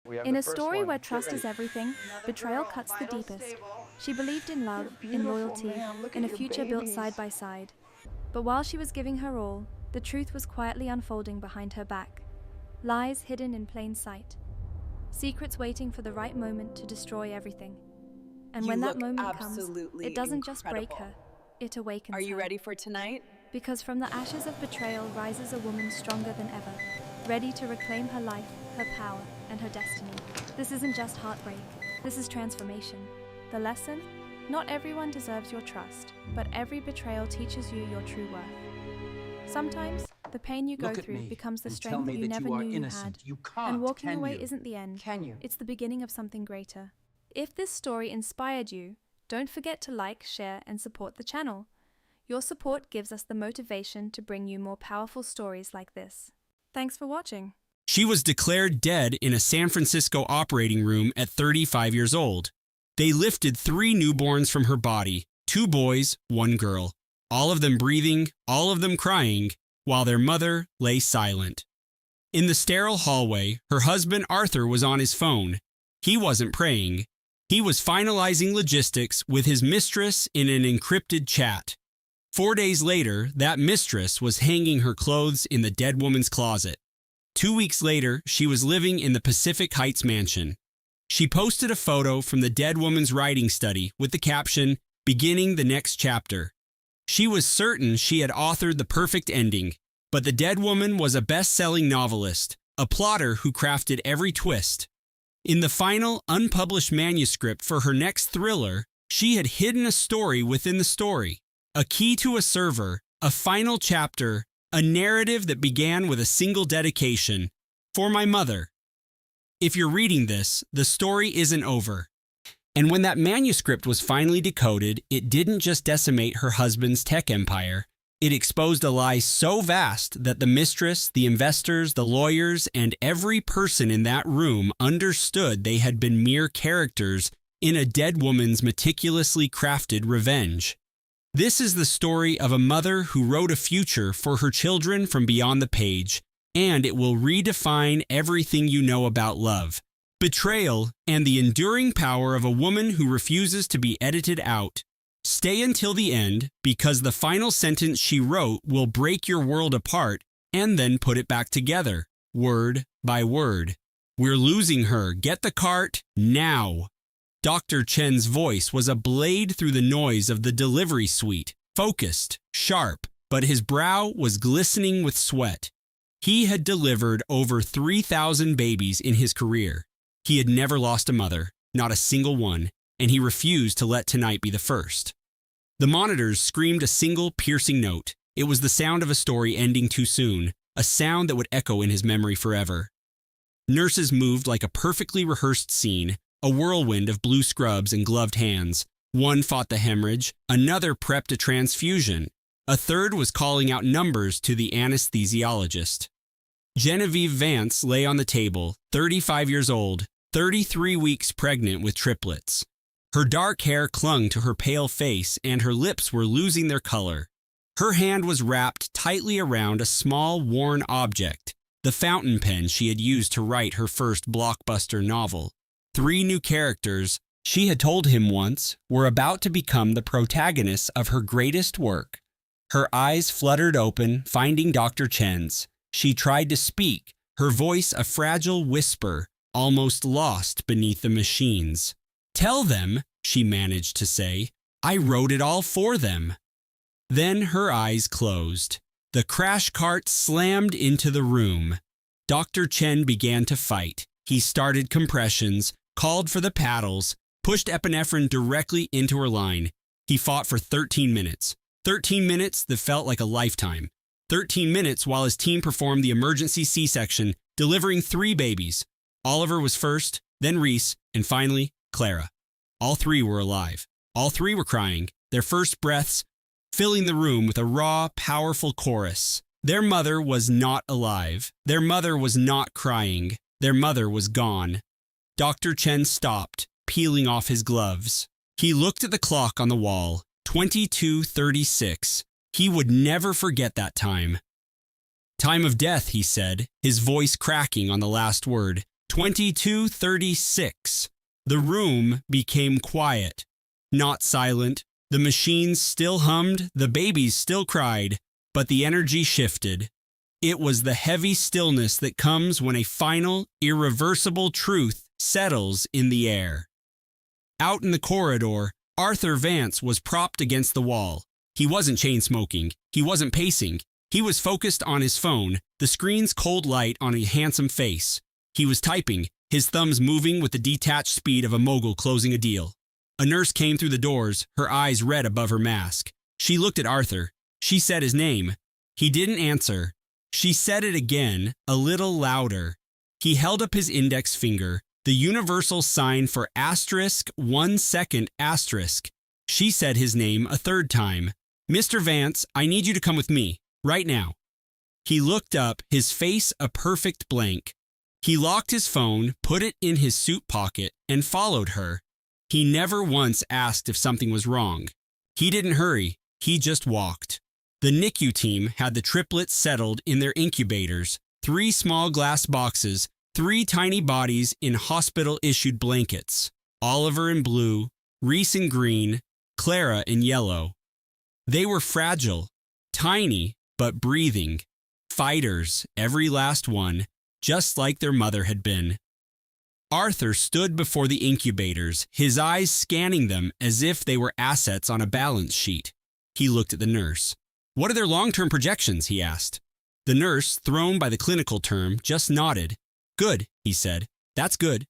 In a story where trust is everything, betrayal cuts the deepest. She believed in love, in loyalty, in a future built side by side. But while she was giving her all, the truth was quietly unfolding behind her back. Lies hidden in plain sight. Secrets waiting for the right moment to destroy everything. And when that moment comes, it doesn't just break her, it awakens her. Are you ready for tonight? Because from the ashes of betrayal rises a woman stronger than ever, ready to reclaim her life, her power, and her destiny. This isn't just heartbreak, this is transformation. The lesson? Not everyone deserves your trust, but every betrayal teaches you your true worth. Sometimes, the pain you go through becomes the strength you never knew you had. And walking away isn't the end, it's the beginning of something greater. If this story inspired you, don't forget to like, share, and support the channel. Your support gives us the motivation to bring you more powerful stories like this. Thanks for watching. She was declared dead in a San Francisco operating room at 35 years old. They lifted 3 newborns from her body, 2 boys, 1 girl, all of them breathing, all of them crying, while their mother lay silent. In the sterile hallway, her husband Arthur was on his phone. He wasn't praying. He was finalizing logistics with his mistress in an encrypted chat. 4 days later, that mistress was hanging her clothes in the dead woman's closet. 2 weeks later, she was living in the Pacific Heights mansion. She posted a photo from the dead woman's writing study with the caption, "Beginning the next chapter." She was certain she had authored the perfect ending, but the dead woman was a best-selling novelist, a plotter who crafted every twist. In the final, unpublished manuscript for her next thriller, she had hidden a story within the story, a key to a server, a final chapter, a narrative that began with a single dedication, "For my mother." If you're reading this, the story isn't over. And when that manuscript was finally decoded, it didn't just decimate her husband's tech empire. It exposed a lie so vast that the mistress, the investors, the lawyers, and every person in that room understood they had been mere characters in a dead woman's meticulously crafted revenge. This is the story of a mother who wrote a future for her children from beyond the page, and it will redefine everything you know about love, betrayal, and the enduring power of a woman who refuses to be edited out. Stay until the end, because the final sentence she wrote will break your world apart and then put it back together, word by word. "We're losing her. Get the cart now." Dr. Chen's voice was a blade through the noise of the delivery suite, focused, sharp, but his brow was glistening with sweat. He had delivered over 3,000 babies in his career. He had never lost a mother, not a single one, and he refused to let tonight be the first. The monitors screamed a single piercing note. It was the sound of a story ending too soon, a sound that would echo in his memory forever. Nurses moved like a perfectly rehearsed scene, a whirlwind of blue scrubs and gloved hands. One fought the hemorrhage, another prepped a transfusion, a third was calling out numbers to the anesthesiologist. Genevieve Vance lay on the table, 35 years old, 33 weeks pregnant with triplets. Her dark hair clung to her pale face and her lips were losing their color. Her hand was wrapped tightly around a small, worn object, the fountain pen she had used to write her first blockbuster novel. 3 new characters, she had told him once, were about to become the protagonists of her greatest work. Her eyes fluttered open, finding Dr. Chen's. She tried to speak, her voice a fragile whisper, almost lost beneath the machines. "Tell them," she managed to say, "I wrote it all for them." Then her eyes closed. The crash cart slammed into the room. Dr. Chen began to fight. He started compressions, called for the paddles, pushed epinephrine directly into her line. He fought for 13 minutes. 13 minutes that felt like a lifetime. 13 minutes while his team performed the emergency C-section, delivering 3 babies. Oliver was first, then Reese, and finally, Clara. All 3 were alive. All 3 were crying, their first breaths filling the room with a raw, powerful chorus. Their mother was not alive. Their mother was not crying. Their mother was gone. Dr. Chen stopped, peeling off his gloves. He looked at the clock on the wall, 22:36. He would never forget that time. "Time of death," he said, his voice cracking on the last word. 22:36. The room became quiet. Not silent. The machines still hummed, the babies still cried, but the energy shifted. It was the heavy stillness that comes when a final, irreversible truth settles in the air. Out in the corridor, Arthur Vance was propped against the wall. He wasn't chain-smoking. He wasn't pacing. He was focused on his phone, the screen's cold light on a handsome face. He was typing, his thumbs moving with the detached speed of a mogul closing a deal. A nurse came through the doors, her eyes red above her mask. She looked at Arthur. She said his name. He didn't answer. She said it again, a little louder. He held up his index finger, the universal sign for *1 second *. She said his name a third time. "Mr. Vance, I need you to come with me, right now." He looked up, his face a perfect blank. He locked his phone, put it in his suit pocket, and followed her. He never once asked if something was wrong. He didn't hurry, he just walked. The NICU team had the triplets settled in their incubators, 3 small glass boxes, 3 tiny bodies in hospital-issued blankets. Oliver in blue, Reese in green, Clara in yellow. They were fragile, tiny, but breathing. Fighters, every last one, just like their mother had been. Arthur stood before the incubators, his eyes scanning them as if they were assets on a balance sheet. He looked at the nurse. "What are their long-term projections?" he asked. The nurse, thrown by the clinical term, just nodded. "Good," he said. "That's good."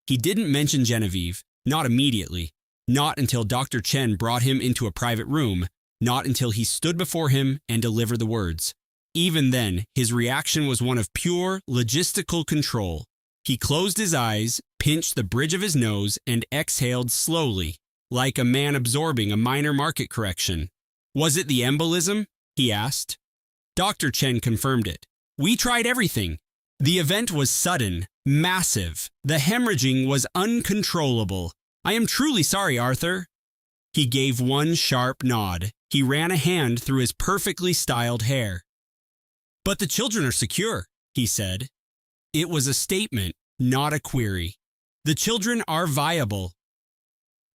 He didn't mention Genevieve, not immediately, not until Dr. Chen brought him into a private room, not until he stood before him and delivered the words. Even then, his reaction was one of pure logistical control. He closed his eyes, pinched the bridge of his nose, and exhaled slowly, like a man absorbing a minor market correction. "Was it the embolism?" he asked. Dr. Chen confirmed it. "We tried everything. The event was sudden, massive. The hemorrhaging was uncontrollable. I am truly sorry, Arthur." He gave one sharp nod. He ran a hand through his perfectly styled hair. "But the children are secure," he said. It was a statement, not a query. "The children are viable."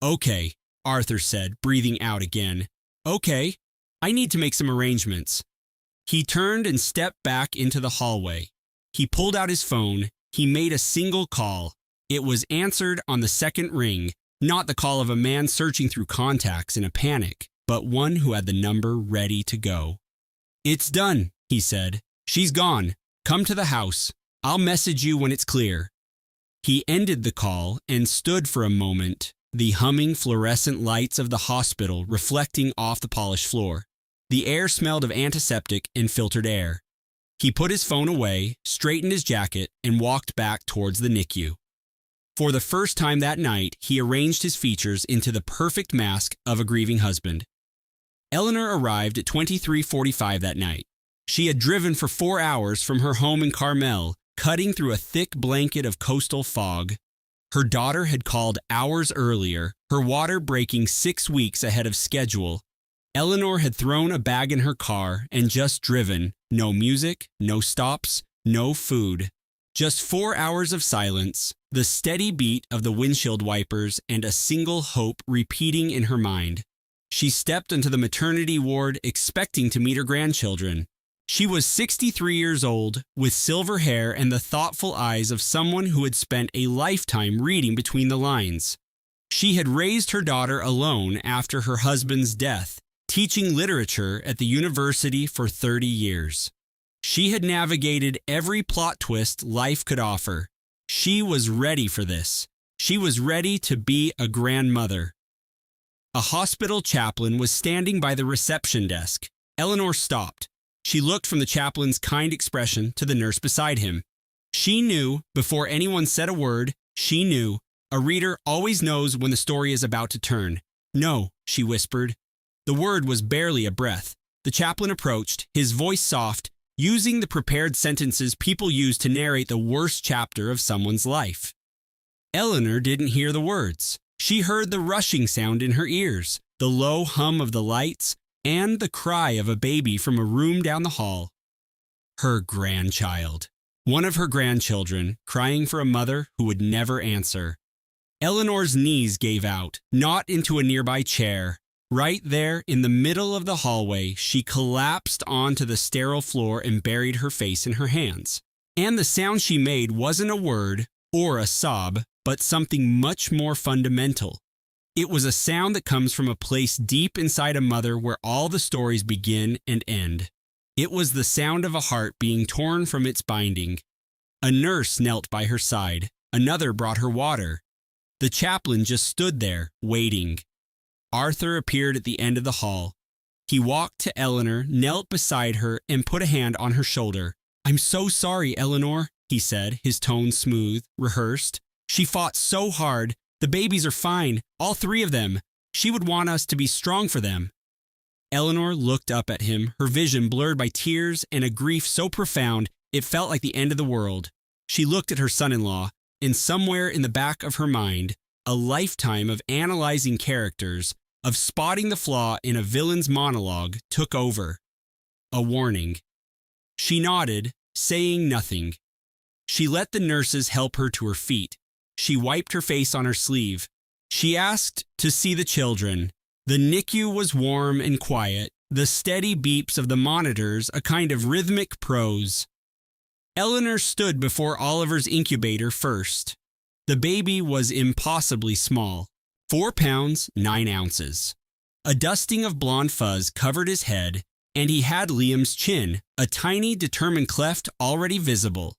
"Okay," Arthur said, breathing out again. "Okay, I need to make some arrangements." He turned and stepped back into the hallway. He pulled out his phone. He made a single call. It was answered on the second ring, not the call of a man searching through contacts in a panic, but one who had the number ready to go. "It's done," he said. "She's gone. Come to the house. I'll message you when it's clear." He ended the call and stood for a moment, the humming fluorescent lights of the hospital reflecting off the polished floor. The air smelled of antiseptic and filtered air. He put his phone away, straightened his jacket, and walked back towards the NICU. For the first time that night, he arranged his features into the perfect mask of a grieving husband. Eleanor arrived at 23:45 that night. She had driven for 4 hours from her home in Carmel, cutting through a thick blanket of coastal fog. Her daughter had called hours earlier, her water breaking 6 weeks ahead of schedule. Eleanor had thrown a bag in her car and just driven. No music, no stops, no food. Just 4 hours of silence, the steady beat of the windshield wipers, and a single hope repeating in her mind. She stepped into the maternity ward expecting to meet her grandchildren. She was 63 years old, with silver hair and the thoughtful eyes of someone who had spent a lifetime reading between the lines. She had raised her daughter alone after her husband's death, teaching literature at the university for 30 years. She had navigated every plot twist life could offer. She was ready for this. She was ready to be a grandmother. A hospital chaplain was standing by the reception desk. Eleanor stopped. She looked from the chaplain's kind expression to the nurse beside him. She knew, before anyone said a word, she knew. A reader always knows when the story is about to turn. "No," she whispered. The word was barely a breath. The chaplain approached, his voice soft, using the prepared sentences people use to narrate the worst chapter of someone's life. Eleanor didn't hear the words. She heard the rushing sound in her ears, the low hum of the lights, and the cry of a baby from a room down the hall. Her grandchild. one of her grandchildren, crying for a mother who would never answer. Eleanor's knees gave out, not into a nearby chair. Right there in the middle of the hallway, she collapsed onto the sterile floor and buried her face in her hands. And the sound she made wasn't a word or a sob, but something much more fundamental. It was a sound that comes from a place deep inside a mother where all the stories begin and end. It was the sound of a heart being torn from its binding. A nurse knelt by her side. Another brought her water. The chaplain just stood there, waiting. Arthur appeared at the end of the hall. He walked to Eleanor, knelt beside her, and put a hand on her shoulder. "I'm so sorry, Eleanor," he said, his tone smooth, rehearsed. "She fought so hard. The babies are fine, all three of them. She would want us to be strong for them." Eleanor looked up at him, her vision blurred by tears and a grief so profound it felt like the end of the world. She looked at her son-in-law, and somewhere in the back of her mind, a lifetime of analyzing characters, of spotting the flaw in a villain's monologue, took over. A warning. She nodded, saying nothing. She let the nurses help her to her feet. She wiped her face on her sleeve. She asked to see the children. The NICU was warm and quiet, the steady beeps of the monitors a kind of rhythmic prose. Eleanor stood before Oliver's incubator first. The baby was impossibly small, 4 pounds, 9 ounces. A dusting of blonde fuzz covered his head, and he had Liam's chin, a tiny, determined cleft already visible.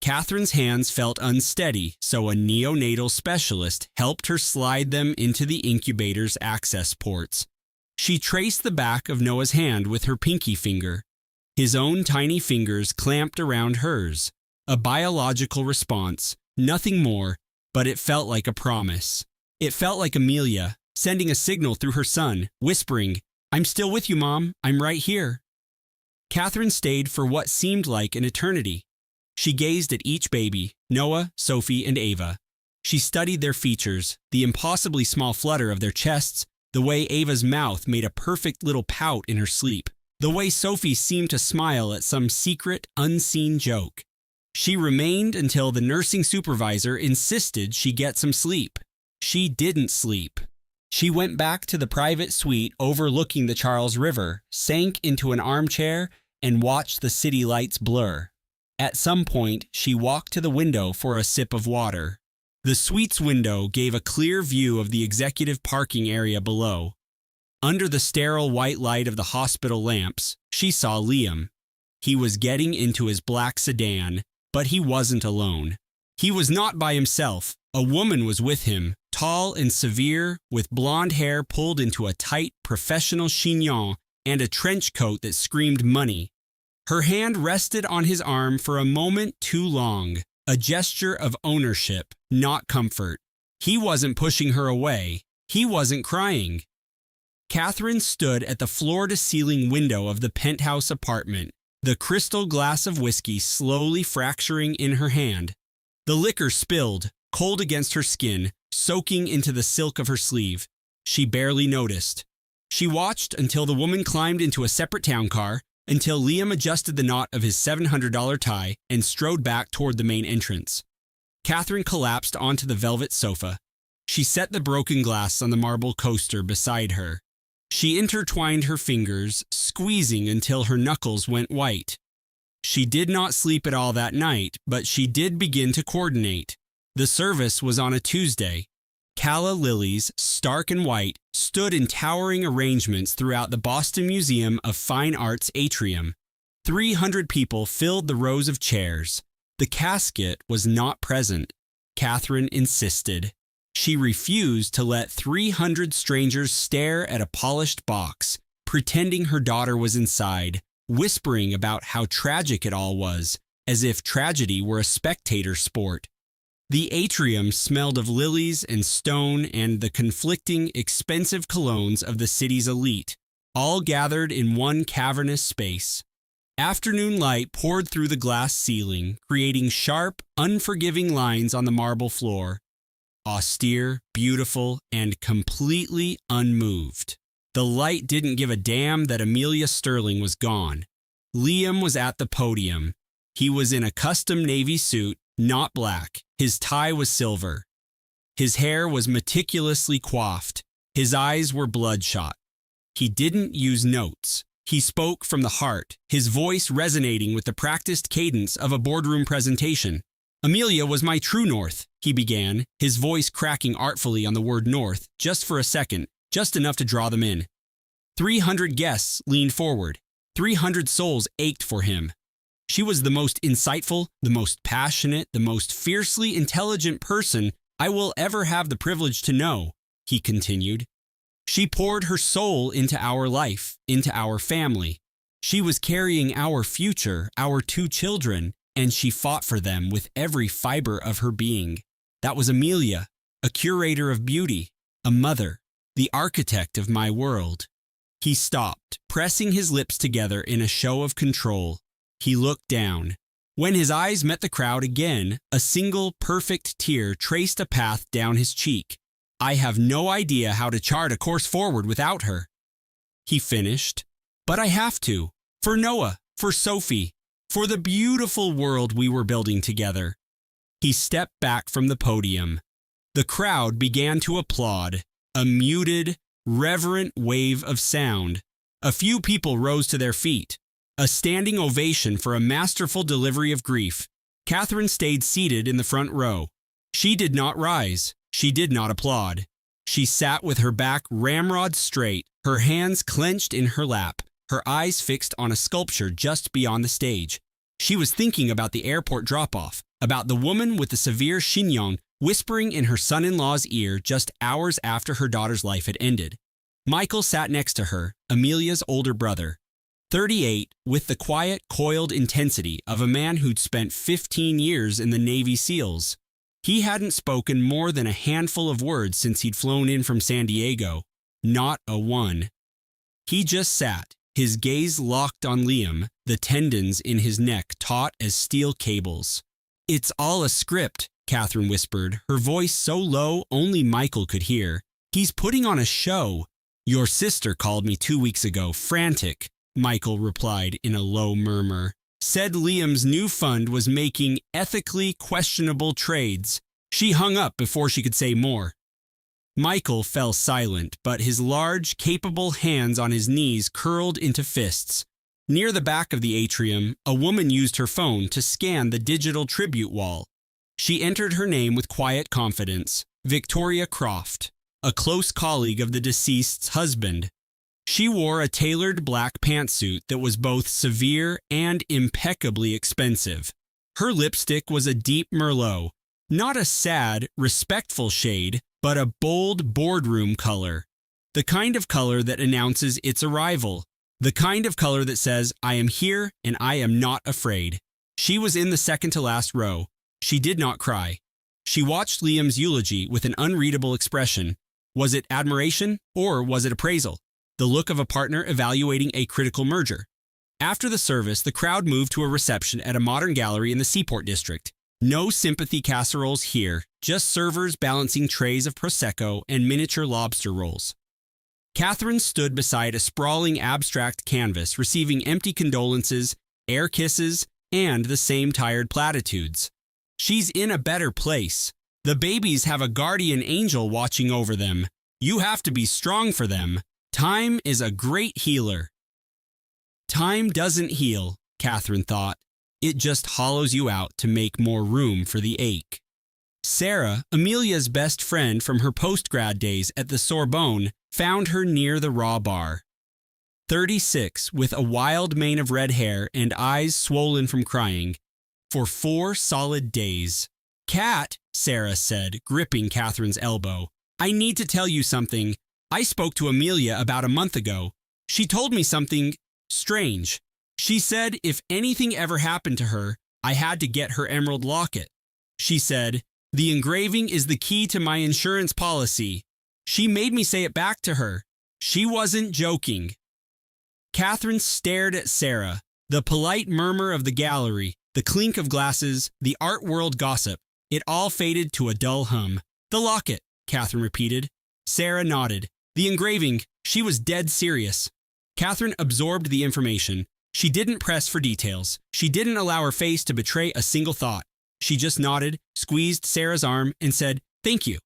Catherine's hands felt unsteady, so a neonatal specialist helped her slide them into the incubator's access ports. She traced the back of Noah's hand with her pinky finger. His own tiny fingers clamped around hers. A biological response, nothing more, but it felt like a promise. It felt like Amelia, sending a signal through her son, whispering, "I'm still with you, Mom. I'm right here." Catherine stayed for what seemed like an eternity. She gazed at each baby, Noah, Sophie, and Ava. She studied their features, the impossibly small flutter of their chests, the way Ava's mouth made a perfect little pout in her sleep, the way Sophie seemed to smile at some secret, unseen joke. She remained until the nursing supervisor insisted she get some sleep. She didn't sleep. She went back to the private suite overlooking the Charles River, sank into an armchair, and watched the city lights blur. At some point, she walked to the window for a sip of water. The suite's window gave a clear view of the executive parking area below. Under the sterile white light of the hospital lamps, she saw Liam. He was getting into his black sedan, but he wasn't alone. He was not by himself. A woman was with him, tall and severe, with blonde hair pulled into a tight, professional chignon and a trench coat that screamed money. Her hand rested on his arm for a moment too long, a gesture of ownership, not comfort. He wasn't pushing her away. He wasn't crying. Catherine stood at the floor-to-ceiling window of the penthouse apartment, the crystal glass of whiskey slowly fracturing in her hand. The liquor spilled, cold against her skin, soaking into the silk of her sleeve. She barely noticed. She watched until the woman climbed into a separate town car, until Liam adjusted the knot of his $700 tie and strode back toward the main entrance. Catherine collapsed onto the velvet sofa. She set the broken glass on the marble coaster beside her. She intertwined her fingers, squeezing until her knuckles went white. She did not sleep at all that night, but she did begin to coordinate. The service was on a Tuesday. Calla lilies, stark and white, stood in towering arrangements throughout the Boston Museum of Fine Arts atrium. 300 people filled the rows of chairs. The casket was not present. Catherine insisted. She refused to let 300 strangers stare at a polished box, pretending her daughter was inside, whispering about how tragic it all was, as if tragedy were a spectator sport. The atrium smelled of lilies and stone and the conflicting, expensive colognes of the city's elite, all gathered in one cavernous space. Afternoon light poured through the glass ceiling, creating sharp, unforgiving lines on the marble floor. Austere, beautiful, and completely unmoved. The light didn't give a damn that Amelia Sterling was gone. Liam was at the podium. He was in a custom navy suit, not black. His tie was silver. His hair was meticulously coiffed. His eyes were bloodshot. He didn't use notes. He spoke from the heart, his voice resonating with the practiced cadence of a boardroom presentation. Amelia was my true north, he began, his voice cracking artfully on the word north, just for a second, just enough to draw them in. 300 guests leaned forward. 300 souls ached for him. She was the most insightful, the most passionate, the most fiercely intelligent person I will ever have the privilege to know, he continued. She poured her soul into our life, into our family. She was carrying our future, our 2 children, and she fought for them with every fiber of her being. That was Amelia, a curator of beauty, a mother, the architect of my world. He stopped, pressing his lips together in a show of control. He looked down. When his eyes met the crowd again, a single perfect tear traced a path down his cheek. I have no idea how to chart a course forward without her. He finished. But I have to. For Noah, for Sophie, for the beautiful world we were building together. He stepped back from the podium. The crowd began to applaud, a muted, reverent wave of sound. A few people rose to their feet. A standing ovation for a masterful delivery of grief. Catherine stayed seated in the front row. She did not rise. She did not applaud. She sat with her back ramrod straight, her hands clenched in her lap, her eyes fixed on a sculpture just beyond the stage. She was thinking about the airport drop-off, about the woman with the severe chignon whispering in her son-in-law's ear just hours after her daughter's life had ended. Michael sat next to her, Amelia's older brother. 38, with the quiet, coiled intensity of a man who'd spent 15 years in the Navy SEALs. He hadn't spoken more than a handful of words since he'd flown in from San Diego. Not a one. He just sat, his gaze locked on Liam, the tendons in his neck taut as steel cables. It's all a script, Catherine whispered, her voice so low only Michael could hear. He's putting on a show. Your sister called me 2 weeks ago, frantic, Michael replied in a low murmur. Said Liam's new fund was making ethically questionable trades. She hung up before she could say more. Michael fell silent, but his large, capable hands on his knees curled into fists. Near the back of the atrium, a woman used her phone to scan the digital tribute wall. She entered her name with quiet confidence, Victoria Croft, a close colleague of the deceased's husband. She wore a tailored black pantsuit that was both severe and impeccably expensive. Her lipstick was a deep Merlot, not a sad, respectful shade, but a bold boardroom color. The kind of color that announces its arrival. The kind of color that says, I am here and I am not afraid. She was in the second to last row. She did not cry. She watched Liam's eulogy with an unreadable expression. Was it admiration or was it appraisal? The look of a partner evaluating a critical merger. After the service, the crowd moved to a reception at a modern gallery in the Seaport District. No sympathy casseroles here, just servers balancing trays of Prosecco and miniature lobster rolls. Catherine stood beside a sprawling abstract canvas, receiving empty condolences, air kisses, and the same tired platitudes. She's in a better place. The babies have a guardian angel watching over them. You have to be strong for them. Time is a great healer. Time doesn't heal, Catherine thought. It just hollows you out to make more room for the ache. Sarah, Amelia's best friend from her post-grad days at the Sorbonne, found her near the raw bar. 36, with a wild mane of red hair and eyes swollen from crying. For 4 solid days. Kat, Sarah said, gripping Catherine's elbow, I need to tell you something. I spoke to Amelia about a month ago. She told me something strange. She said if anything ever happened to her, I had to get her emerald locket. She said, the engraving is the key to my insurance policy. She made me say it back to her. She wasn't joking. Catherine stared at Sarah, the polite murmur of the gallery, the clink of glasses, the art world gossip. It all faded to a dull hum. The locket, Catherine repeated. Sarah nodded. The engraving, she was dead serious. Catherine absorbed the information, She didn't press for details. She didn't allow her face to betray a single thought. She just nodded, squeezed Sarah's arm, and said, "Thank you."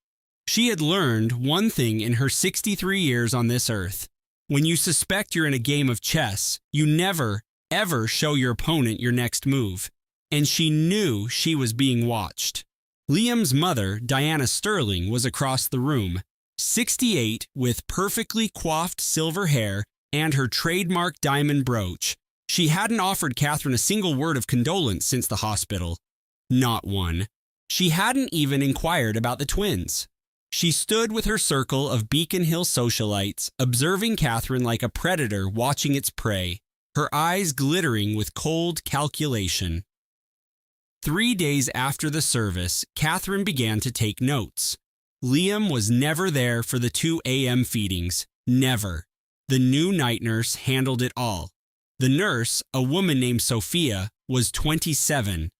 She had learned one thing in her 63 years on this earth. When you suspect you're in a game of chess, you never, ever show your opponent your next move. And she knew she was being watched. Liam's mother, Diana Sterling, was across the room, 68, with perfectly coiffed silver hair and her trademark diamond brooch. She hadn't offered Catherine a single word of condolence since the hospital. Not one. She hadn't even inquired about the twins. She stood with her circle of Beacon Hill socialites, observing Catherine like a predator watching its prey, her eyes glittering with cold calculation. 3 days after the service, Catherine began to take notes. Liam was never there for the 2 a.m. feedings. Never. The new night nurse handled it all. The nurse, a woman named Sophia, was 27.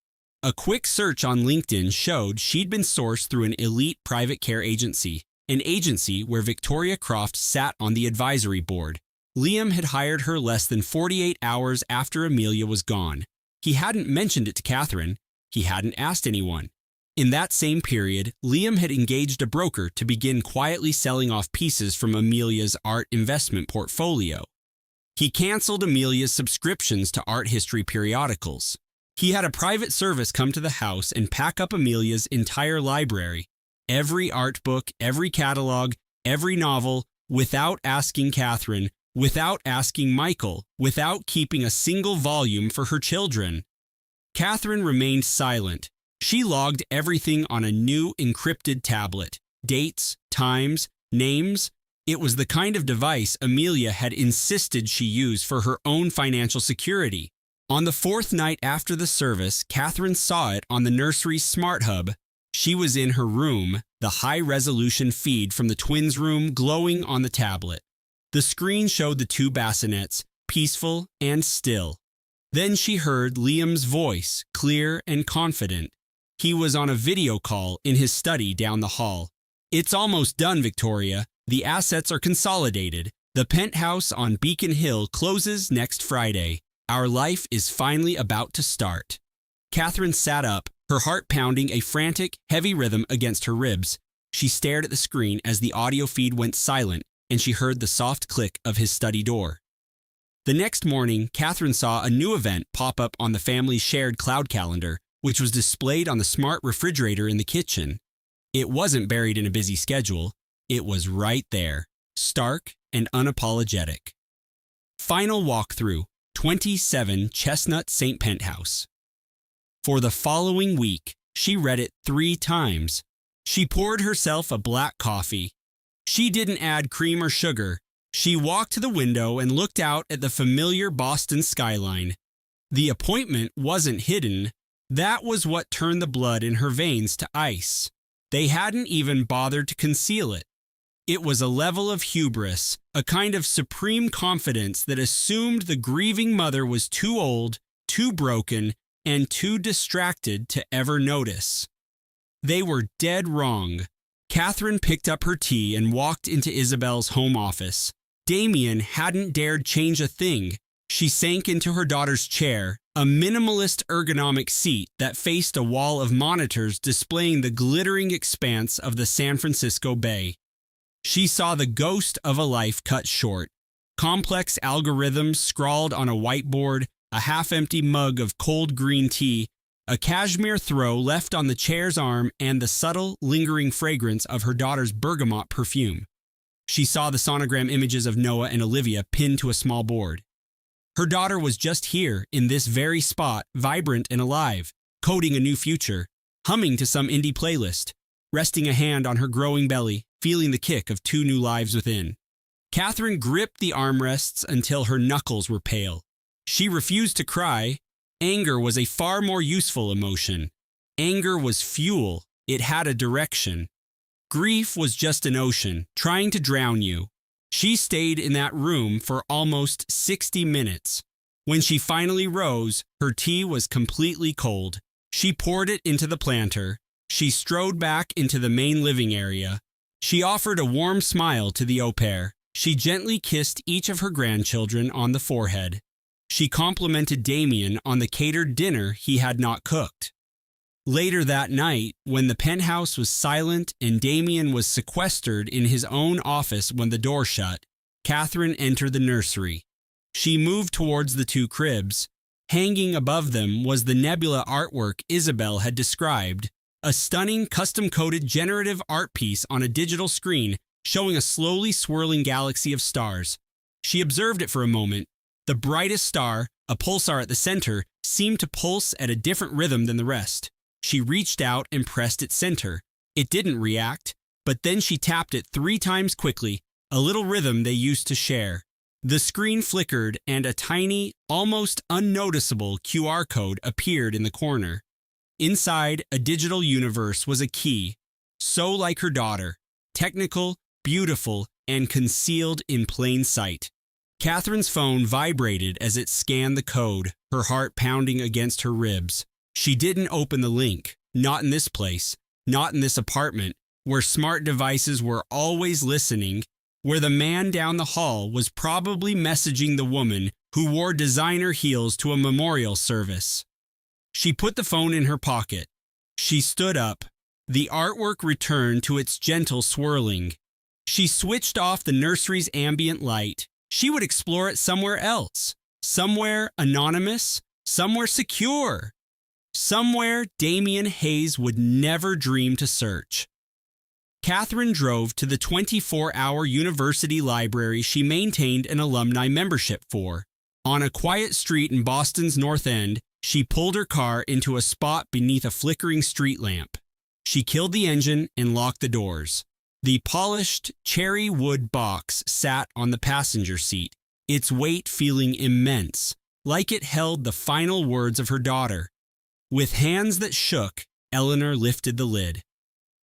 A quick search on LinkedIn showed she'd been sourced through an elite private care agency, an agency where Victoria Croft sat on the advisory board. Liam had hired her less than 48 hours after Amelia was gone. He hadn't mentioned it to Catherine. He hadn't asked anyone. In that same period, Liam had engaged a broker to begin quietly selling off pieces from Amelia's art investment portfolio. He canceled Amelia's subscriptions to art history periodicals. He had a private service come to the house and pack up Amelia's entire library, every art book, every catalog, every novel, without asking Catherine, without asking Michael, without keeping a single volume for her children. Catherine remained silent. She logged everything on a new encrypted tablet. Dates, times, names. It was the kind of device Amelia had insisted she use for her own financial security. On the 4th night after the service, Catherine saw it on the nursery's smart hub. She was in her room, the high-resolution feed from the twins' room glowing on the tablet. The screen showed the 2 bassinets, peaceful and still. Then she heard Liam's voice, clear and confident. He was on a video call in his study down the hall. "It's almost done, Victoria. The assets are consolidated. The penthouse on Beacon Hill closes next Friday. Our life is finally about to start." Catherine sat up, her heart pounding a frantic, heavy rhythm against her ribs. She stared at the screen as the audio feed went silent, and she heard the soft click of his study door. The next morning, Catherine saw a new event pop up on the family's shared cloud calendar, which was displayed on the smart refrigerator in the kitchen. It wasn't buried in a busy schedule. It was right there, stark and unapologetic. Final walkthrough, 27 Chestnut St. Penthouse. For the following week, she read it 3 times. She poured herself a black coffee. She didn't add cream or sugar. She walked to the window and looked out at the familiar Boston skyline. The appointment wasn't hidden. That was what turned the blood in her veins to ice. They hadn't even bothered to conceal it. It was a level of hubris, a kind of supreme confidence that assumed the grieving mother was too old, too broken, and too distracted to ever notice. They were dead wrong. Catherine picked up her tea and walked into Isabel's home office. Damien hadn't dared change a thing. She sank into her daughter's chair, a minimalist ergonomic seat that faced a wall of monitors displaying the glittering expanse of the San Francisco Bay. She saw the ghost of a life cut short. Complex algorithms scrawled on a whiteboard, a half-empty mug of cold green tea, a cashmere throw left on the chair's arm, and the subtle, lingering fragrance of her daughter's bergamot perfume. She saw the sonogram images of Noah and Olivia pinned to a small board. Her daughter was just here, in this very spot, vibrant and alive, coding a new future, humming to some indie playlist, resting a hand on her growing belly, feeling the kick of 2 new lives within. Catherine gripped the armrests until her knuckles were pale. She refused to cry. Anger was a far more useful emotion. Anger was fuel. It had a direction. Grief was just an ocean, trying to drown you. She stayed in that room for almost 60 minutes. When she finally rose, her tea was completely cold. She poured it into the planter. She strode back into the main living area. She offered a warm smile to the au pair. She gently kissed each of her grandchildren on the forehead. She complimented Damien on the catered dinner he had not cooked. Later that night, when the penthouse was silent and Damien was sequestered in his own office when the door shut, Catherine entered the nursery. She moved towards the two cribs. Hanging above them was the nebula artwork Isabel had described, a stunning custom-coated generative art piece on a digital screen showing a slowly swirling galaxy of stars. She observed it for a moment. The brightest star, a pulsar at the center, seemed to pulse at a different rhythm than the rest. She reached out and pressed its center. It didn't react, but then she tapped it 3 times quickly, a little rhythm they used to share. The screen flickered and a tiny, almost unnoticeable QR code appeared in the corner. Inside a digital universe was a key, so like her daughter, technical, beautiful, and concealed in plain sight. Catherine's phone vibrated as it scanned the code, her heart pounding against her ribs. She didn't open the link, not in this place, not in this apartment, where smart devices were always listening, where the man down the hall was probably messaging the woman who wore designer heels to a memorial service. She put the phone in her pocket. She stood up. The artwork returned to its gentle swirling. She switched off the nursery's ambient light. She would explore it somewhere else, somewhere anonymous, somewhere secure. Somewhere Damien Hayes would never dream to search. Catherine drove to the 24-hour university library she maintained an alumni membership for. On a quiet street in Boston's North End, she pulled her car into a spot beneath a flickering street lamp. She killed the engine and locked the doors. The polished cherry wood box sat on the passenger seat, its weight feeling immense, like it held the final words of her daughter. With hands that shook, Eleanor lifted the lid.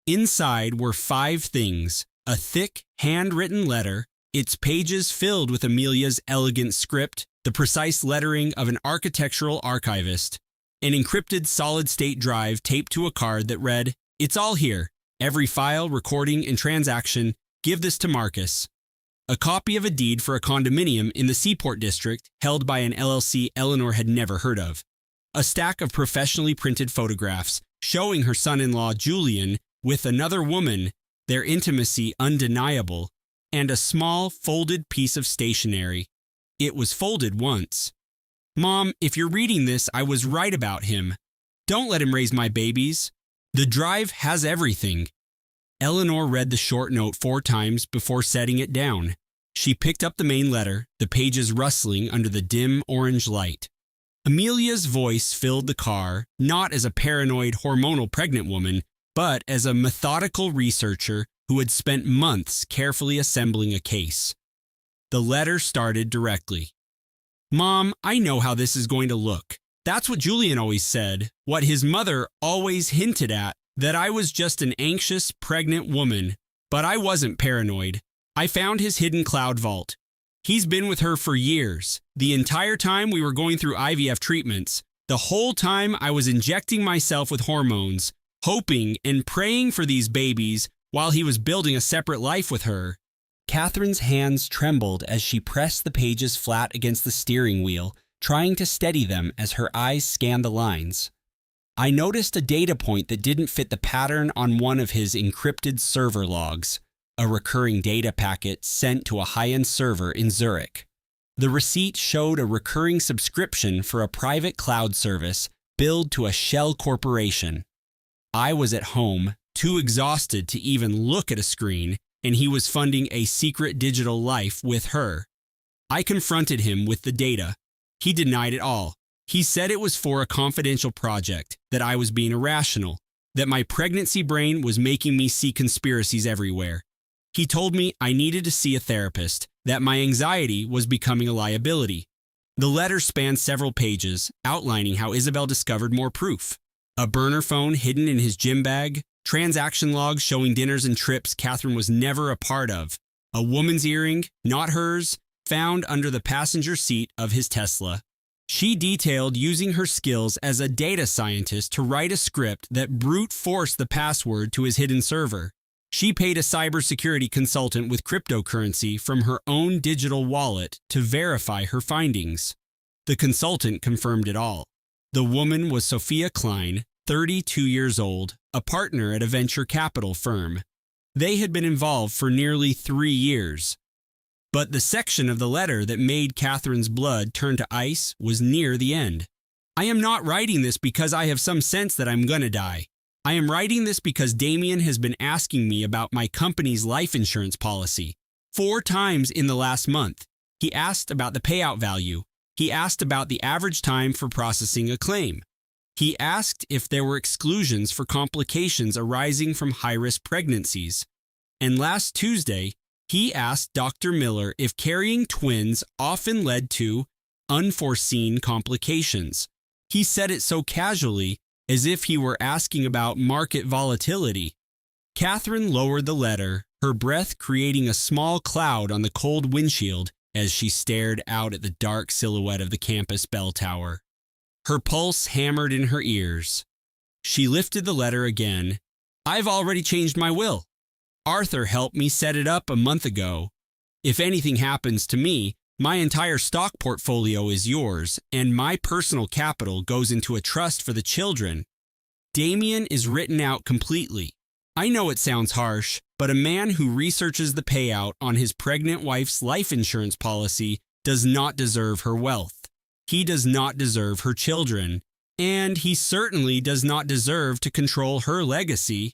Inside were 5 things: a thick, handwritten letter, its pages filled with Amelia's elegant script, the precise lettering of an architectural archivist, an encrypted solid-state drive taped to a card that read, "It's all here. Every file, recording, and transaction. Give this to Marcus." A copy of a deed for a condominium in the Seaport District held by an LLC Eleanor had never heard of. A stack of professionally printed photographs showing her son-in-law Julian with another woman, their intimacy undeniable, and a small folded piece of stationery. It was folded once. "Mom, if you're reading this, I was right about him. Don't let him raise my babies. The drive has everything." Eleanor read the short note 4 times before setting it down. She picked up the main letter, the pages rustling under the dim orange light. Amelia's voice filled the car, not as a paranoid, hormonal pregnant woman, but as a methodical researcher who had spent months carefully assembling a case. The letter started directly. "Mom, I know how this is going to look. That's what Julian always said, what his mother always hinted at, that I was just an anxious, pregnant woman. But I wasn't paranoid. I found his hidden cloud vault. He's been with her for years, the entire time we were going through IVF treatments, the whole time I was injecting myself with hormones, hoping and praying for these babies while he was building a separate life with her." Catherine's hands trembled as she pressed the pages flat against the steering wheel, trying to steady them as her eyes scanned the lines. "I noticed a data point that didn't fit the pattern on one of his encrypted server logs, a recurring data packet sent to a high-end server in Zurich. The receipt showed a recurring subscription for a private cloud service billed to a shell corporation. I was at home, too exhausted to even look at a screen, and he was funding a secret digital life with her. I confronted him with the data. He denied it all. He said it was for a confidential project, that I was being irrational, that my pregnancy brain was making me see conspiracies everywhere. He told me I needed to see a therapist, that my anxiety was becoming a liability. The letter spanned several pages, outlining how Isabel discovered more proof. A burner phone hidden in his gym bag, transaction logs showing dinners and trips Catherine was never a part of, a woman's earring, not hers, found under the passenger seat of his Tesla. She detailed using her skills as a data scientist to write a script that brute forced the password to his hidden server. She paid a cybersecurity consultant with cryptocurrency from her own digital wallet to verify her findings. The consultant confirmed it all. The woman was Sophia Klein, 32 years old, a partner at a venture capital firm. They had been involved for nearly 3 years. But the section of the letter that made Catherine's blood turn to ice was near the end. I am not writing this because I have some sense that I'm gonna die. I am writing this because Damien has been asking me about my company's life insurance policy. 4 times in the last month. He asked about the payout value. He asked about the average time for processing a claim. He asked if there were exclusions for complications arising from high-risk pregnancies. And last Tuesday, he asked Dr. Miller if carrying twins often led to unforeseen complications. He said it so casually, as if he were asking about market volatility. Catherine lowered the letter, her breath creating a small cloud on the cold windshield as she stared out at the dark silhouette of the campus bell tower. Her pulse hammered in her ears. She lifted the letter again. I've already changed my will. Arthur helped me set it up a month ago. If anything happens to me, my entire stock portfolio is yours, and my personal capital goes into a trust for the children. Damien is written out completely. I know it sounds harsh, but a man who researches the payout on his pregnant wife's life insurance policy does not deserve her wealth. He does not deserve her children, and he certainly does not deserve to control her legacy.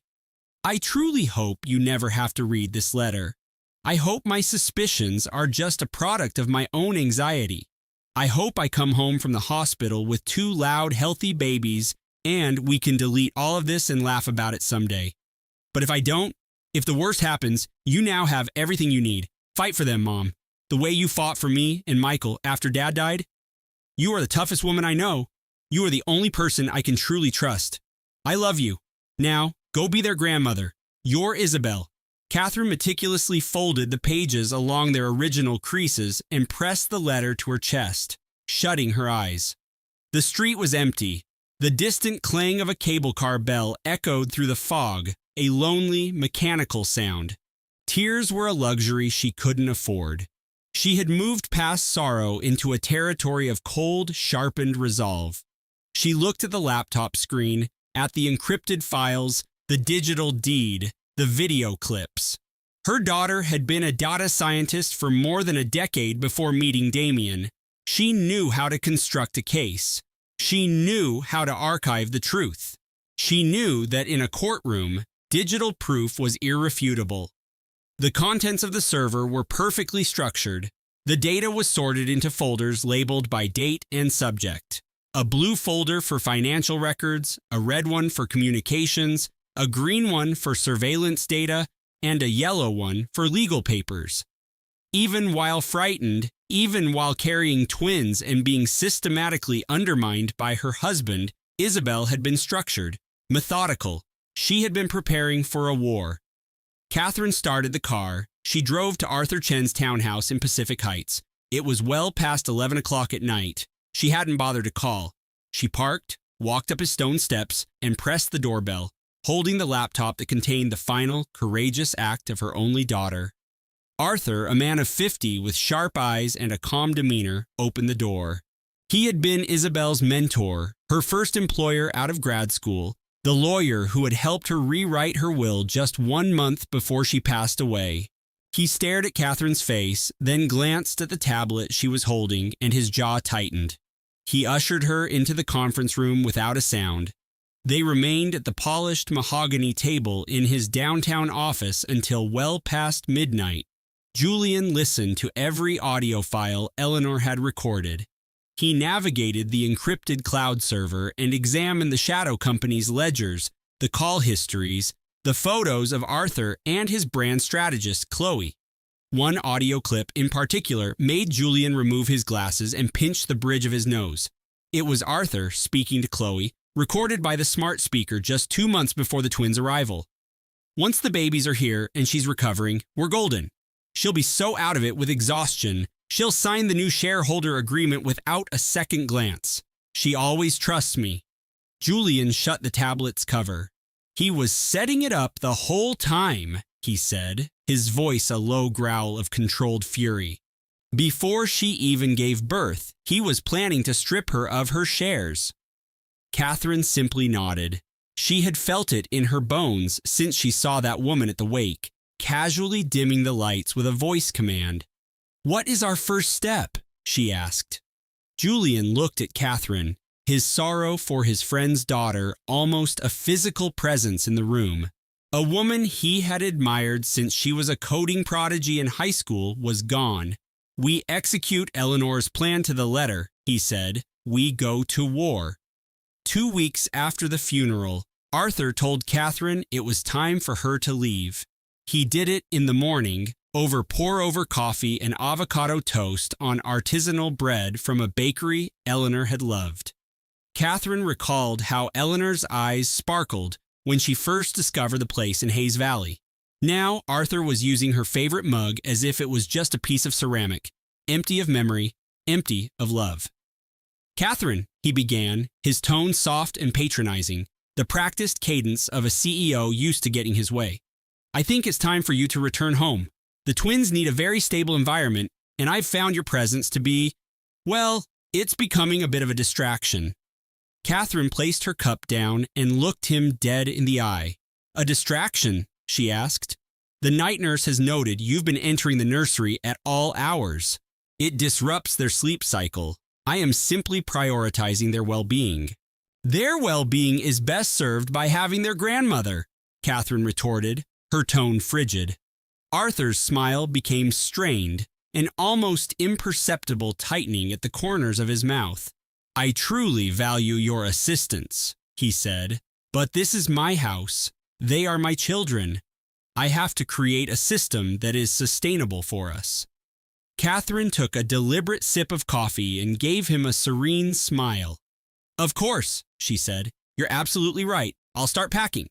I truly hope you never have to read this letter. I hope my suspicions are just a product of my own anxiety. I hope I come home from the hospital with 2 loud, healthy babies, and we can delete all of this and laugh about it someday. But if I don't, if the worst happens, you now have everything you need. Fight for them, Mom. The way you fought for me and Michael after Dad died. You are the toughest woman I know. You are the only person I can truly trust. I love you. Now, go be their grandmother. Your Isabel. Catherine meticulously folded the pages along their original creases and pressed the letter to her chest, shutting her eyes. The street was empty. The distant clang of a cable car bell echoed through the fog, a lonely, mechanical sound. Tears were a luxury she couldn't afford. She had moved past sorrow into a territory of cold, sharpened resolve. She looked at the laptop screen, at the encrypted files, the digital deed, the video clips. Her daughter had been a data scientist for more than a decade before meeting Damien. She knew how to construct a case. She knew how to archive the truth. She knew that in a courtroom, digital proof was irrefutable. The contents of the server were perfectly structured. The data was sorted into folders labeled by date and subject. A blue folder for financial records, a red one for communications, a green one for surveillance data, and a yellow one for legal papers. Even while frightened, even while carrying twins and being systematically undermined by her husband, Isabel had been structured, methodical. She had been preparing for a war. Catherine started the car. She drove to Arthur Chen's townhouse in Pacific Heights. It was well past 11 o'clock at night. She hadn't bothered to call. She parked, walked up his stone steps, and pressed the doorbell, holding the laptop that contained the final, courageous act of her only daughter. Arthur, a man of 50 with sharp eyes and a calm demeanor, opened the door. He had been Isabel's mentor, her first employer out of grad school, the lawyer who had helped her rewrite her will just 1 month before she passed away. He stared at Catherine's face, then glanced at the tablet she was holding, and his jaw tightened. He ushered her into the conference room without a sound. They remained at the polished mahogany table in his downtown office until well past midnight. Julian listened to every audio file Eleanor had recorded. He navigated the encrypted cloud server and examined the shadow company's ledgers, the call histories, the photos of Arthur and his brand strategist, Chloe. One audio clip in particular made Julian remove his glasses and pinch the bridge of his nose. It was Arthur speaking to Chloe, recorded by the smart speaker just 2 months before the twins' arrival. Once the babies are here and she's recovering, we're golden. She'll be so out of it with exhaustion, she'll sign the new shareholder agreement without a second glance. She always trusts me. Julian shut the tablet's cover. He was setting it up the whole time, he said, his voice a low growl of controlled fury. Before she even gave birth, he was planning to strip her of her shares. Catherine simply nodded. She had felt it in her bones since she saw that woman at the wake, casually dimming the lights with a voice command. "What is our first step?" she asked. Julian looked at Catherine, his sorrow for his friend's daughter almost a physical presence in the room. A woman he had admired since she was a coding prodigy in high school was gone. "We execute Eleanor's plan to the letter," he said. "We go to war." 2 weeks after the funeral, Arthur told Catherine it was time for her to leave. He did it in the morning, over pour-over coffee and avocado toast on artisanal bread from a bakery Eleanor had loved. Catherine recalled how Eleanor's eyes sparkled when she first discovered the place in Hayes Valley. Now Arthur was using her favorite mug as if it was just a piece of ceramic, empty of memory, empty of love. "Catherine," he began, his tone soft and patronizing, the practiced cadence of a CEO used to getting his way. "I think it's time for you to return home. The twins need a very stable environment, and I've found your presence to be, well, it's becoming a bit of a distraction." Catherine placed her cup down and looked him dead in the eye. "A distraction?" she asked. "The night nurse has noted you've been entering the nursery at all hours. It disrupts their sleep cycle. I am simply prioritizing their well-being." "Their well-being is best served by having their grandmother," Catherine retorted, her tone frigid. Arthur's smile became strained, an almost imperceptible tightening at the corners of his mouth. "I truly value your assistance," he said, "but this is my house. They are my children. I have to create a system that is sustainable for us." Catherine took a deliberate sip of coffee and gave him a serene smile. "Of course," she said. "You're absolutely right. I'll start packing."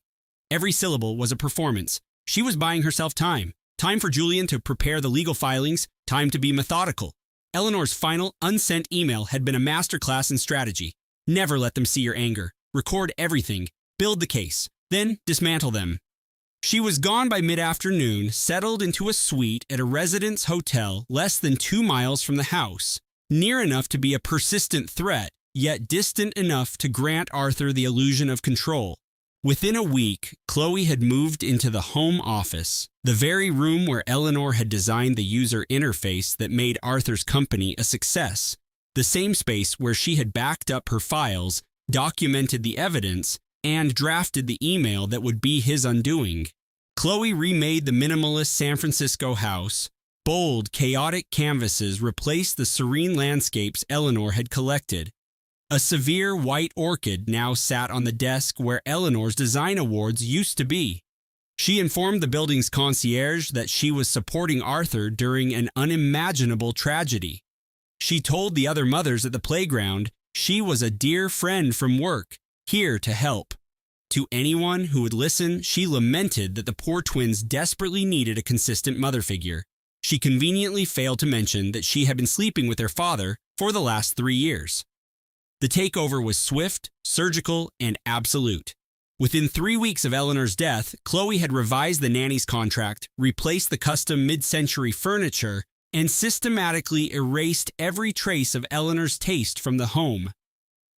Every syllable was a performance. She was buying herself time. Time for Julian to prepare the legal filings, time to be methodical. Eleanor's final unsent email had been a masterclass in strategy. Never let them see your anger. Record everything. Build the case. Then dismantle them. She was gone by mid-afternoon, settled into a suite at a residence hotel less than 2 miles from the house, near enough to be a persistent threat, yet distant enough to grant Arthur the illusion of control. Within a week, Chloe had moved into the home office, the very room where Eleanor had designed the user interface that made Arthur's company a success, the same space where she had backed up her files, documented the evidence, and drafted the email that would be his undoing. Chloe remade the minimalist San Francisco house. Bold, chaotic canvases replaced the serene landscapes Eleanor had collected. A severe white orchid now sat on the desk where Eleanor's design awards used to be. She informed the building's concierge that she was supporting Arthur during an unimaginable tragedy. She told the other mothers at the playground she was a dear friend from work, here to help. To anyone who would listen, she lamented that the poor twins desperately needed a consistent mother figure. She conveniently failed to mention that she had been sleeping with their father for the last 3 years. The takeover was swift, surgical, and absolute. Within 3 weeks of Eleanor's death, Chloe had revised the nanny's contract, replaced the custom mid-century furniture, and systematically erased every trace of Eleanor's taste from the home.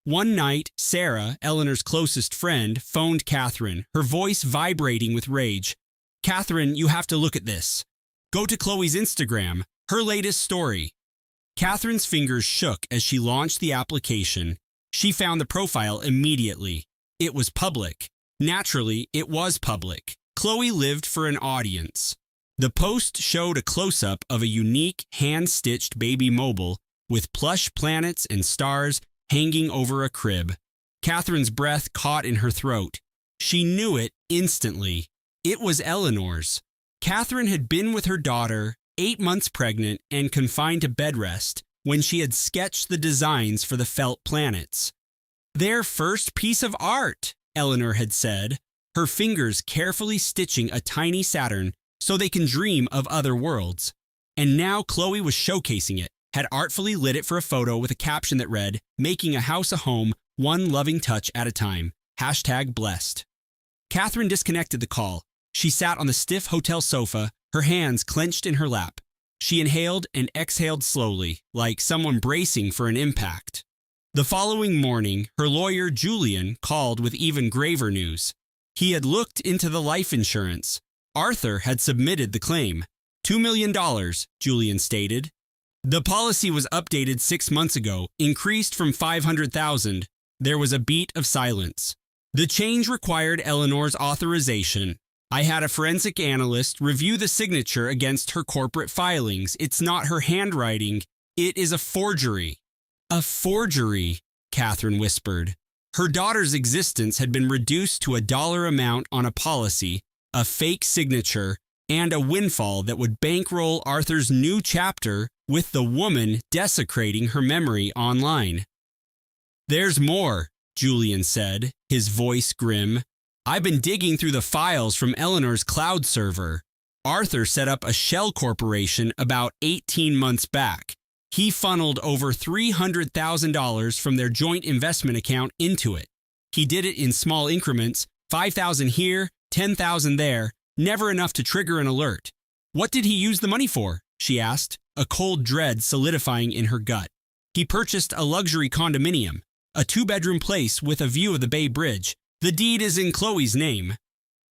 One night, Sarah, Eleanor's closest friend, phoned Catherine, her voice vibrating with rage. "Catherine, you have to look at this. Go to Chloe's Instagram, her latest story." Catherine's fingers shook as she launched the application. She found the profile immediately. It was public. Naturally, it was public. Chloe lived for an audience. The post showed a close-up of a unique, hand-stitched baby mobile with plush planets and stars hanging over a crib. Catherine's breath caught in her throat. She knew it instantly. It was Eleanor's. Catherine had been with her daughter, 8 months pregnant and confined to bed rest, when she had sketched the designs for the felt planets. "Their first piece of art," Eleanor had said, her fingers carefully stitching a tiny Saturn so they can dream of other worlds. And now Chloe was showcasing it, had artfully lit it for a photo with a caption that read, "Making a house a home, one loving touch at a time. #blessed." Catherine disconnected the call. She sat on the stiff hotel sofa, her hands clenched in her lap. She inhaled and exhaled slowly, like someone bracing for an impact. The following morning, her lawyer, Julian, called with even graver news. He had looked into the life insurance. Arthur had submitted the claim. $2 million, Julian stated. The policy was updated 6 months ago, increased from $500,000. There was a beat of silence. The change required Eleanor's authorization. I had a forensic analyst review the signature against her corporate filings. It's not her handwriting. It is a forgery. A forgery, Catherine whispered. Her daughter's existence had been reduced to a dollar amount on a policy, a fake signature, and a windfall that would bankroll Arthur's new chapter with the woman desecrating her memory online. There's more, Julian said, his voice grim. I've been digging through the files from Eleanor's cloud server. Arthur set up a shell corporation about 18 months back. He funneled over $300,000 from their joint investment account into it. He did it in small increments, $5,000 here, $10,000 there, never enough to trigger an alert. What did he use the money for? She asked, a cold dread solidifying in her gut. He purchased a luxury condominium, a 2-bedroom place with a view of the Bay Bridge. The deed is in Chloe's name.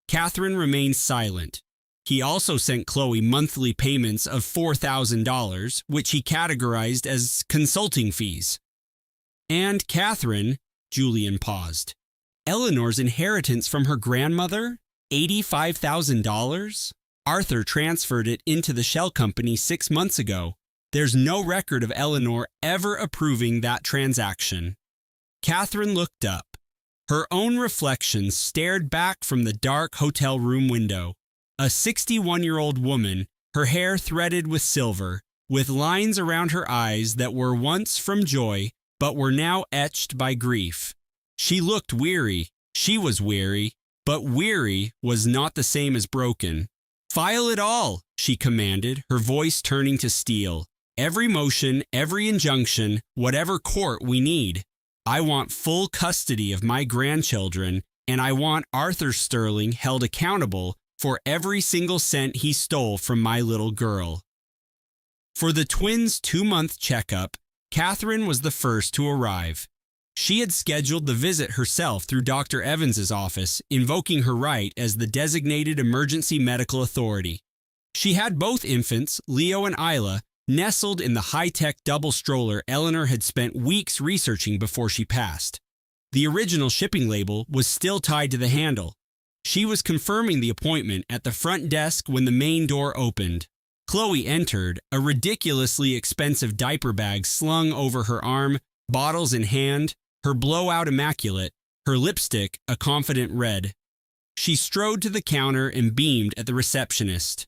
Catherine remained silent. He also sent Chloe monthly payments of $4,000, which he categorized as consulting fees. And Catherine, Julian paused. Eleanor's inheritance from her grandmother? $85,000? Arthur transferred it into the shell company 6 months ago. There's no record of Eleanor ever approving that transaction. Catherine looked up. Her own reflection stared back from the dark hotel room window. A 61-year-old woman, her hair threaded with silver, with lines around her eyes that were once from joy, but were now etched by grief. She looked weary. She was weary, but weary was not the same as broken. File it all, she commanded, her voice turning to steel. Every motion, every injunction, whatever court we need. I want full custody of my grandchildren, and I want Arthur Sterling held accountable for every single cent he stole from my little girl. For the twins' 2-month checkup, Catherine was the first to arrive. She had scheduled the visit herself through Dr. Evans's office, invoking her right as the designated emergency medical authority. She had both infants, Leo and Isla, nestled in the high-tech double stroller Eleanor had spent weeks researching before she passed. The original shipping label was still tied to the handle. She was confirming the appointment at the front desk when the main door opened. Chloe entered, a ridiculously expensive diaper bag slung over her arm, bottles in hand, her blowout immaculate, her lipstick a confident red. She strode to the counter and beamed at the receptionist.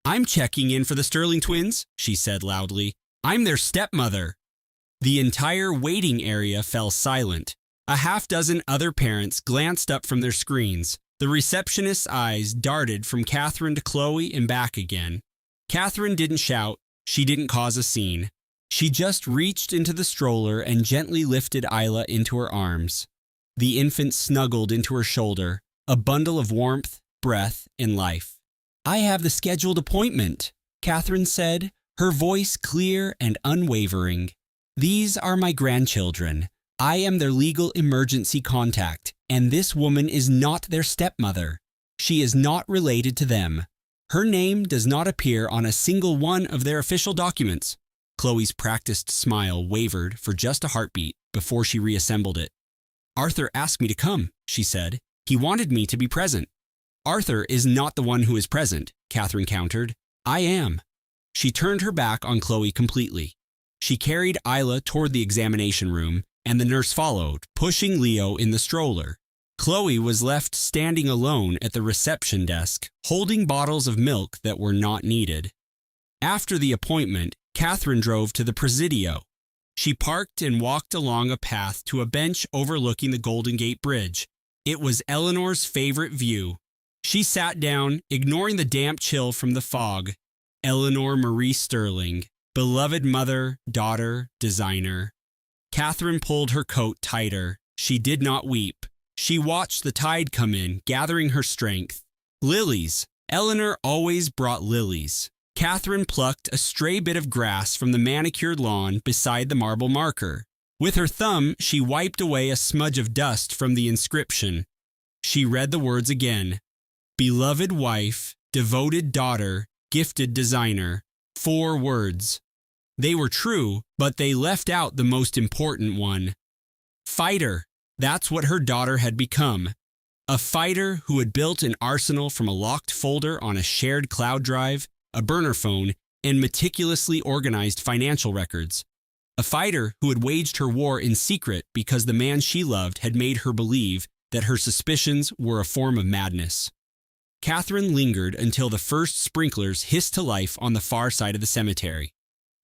I'm checking in for the Sterling twins, she said loudly. I'm their stepmother. The entire waiting area fell silent. A half-dozen other parents glanced up from their screens. The receptionist's eyes darted from Catherine to Chloe and back again. Catherine didn't shout. She didn't cause a scene. She just reached into the stroller and gently lifted Isla into her arms. The infant snuggled into her shoulder, a bundle of warmth, breath, and life. I have the scheduled appointment, Catherine said, her voice clear and unwavering. These are my grandchildren. I am their legal emergency contact, and this woman is not their stepmother. She is not related to them. Her name does not appear on a single one of their official documents. Chloe's practiced smile wavered for just a heartbeat before she reassembled it. Arthur asked me to come, she said. He wanted me to be present. Arthur is not the one who is present, Catherine countered. I am. She turned her back on Chloe completely. She carried Isla toward the examination room, and the nurse followed, pushing Leo in the stroller. Chloe was left standing alone at the reception desk, holding bottles of milk that were not needed. After the appointment, Catherine drove to the Presidio. She parked and walked along a path to a bench overlooking the Golden Gate Bridge. It was Eleanor's favorite view. She sat down, ignoring the damp chill from the fog. Eleanor Marie Sterling, beloved mother, daughter, designer. Catherine pulled her coat tighter. She did not weep. She watched the tide come in, gathering her strength. Lilies. Eleanor always brought lilies. Catherine plucked a stray bit of grass from the manicured lawn beside the marble marker. With her thumb, she wiped away a smudge of dust from the inscription. She read the words again. Beloved wife, devoted daughter, gifted designer. 4 words. They were true, but they left out the most important one. Fighter. That's what her daughter had become. A fighter who had built an arsenal from a locked folder on a shared cloud drive, a burner phone, and meticulously organized financial records. A fighter who had waged her war in secret because the man she loved had made her believe that her suspicions were a form of madness. Catherine lingered until the first sprinklers hissed to life on the far side of the cemetery.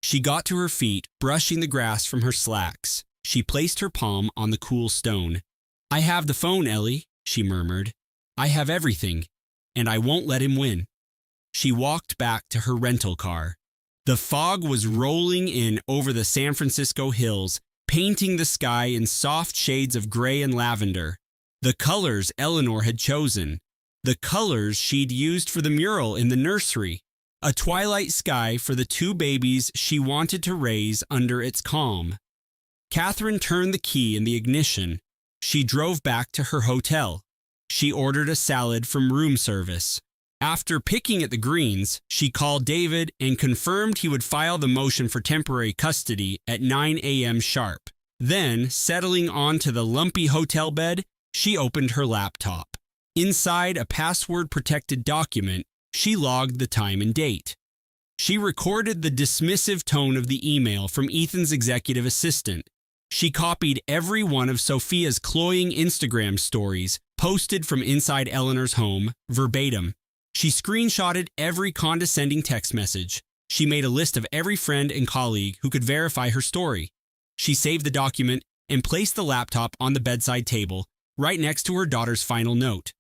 She got to her feet, brushing the grass from her slacks. She placed her palm on the cool stone. I have the phone, Ellie, she murmured. I have everything, and I won't let him win. She walked back to her rental car. The fog was rolling in over the San Francisco hills, painting the sky in soft shades of gray and lavender. The colors Eleanor had chosen. The colors she'd used for the mural in the nursery. A twilight sky for the 2 babies she wanted to raise under its calm. Catherine turned the key in the ignition. She drove back to her hotel. She ordered a salad from room service. After picking at the greens, she called David and confirmed he would file the motion for temporary custody at 9 a.m. sharp. Then, settling onto the lumpy hotel bed, she opened her laptop. Inside a password-protected document, she logged the time and date. She recorded the dismissive tone of the email from Ethan's executive assistant. She copied every one of Sophia's cloying Instagram stories posted from inside Eleanor's home, verbatim. She screenshotted every condescending text message. She made a list of every friend and colleague who could verify her story. She saved the document and placed the laptop on the bedside table, right next to her daughter's final note.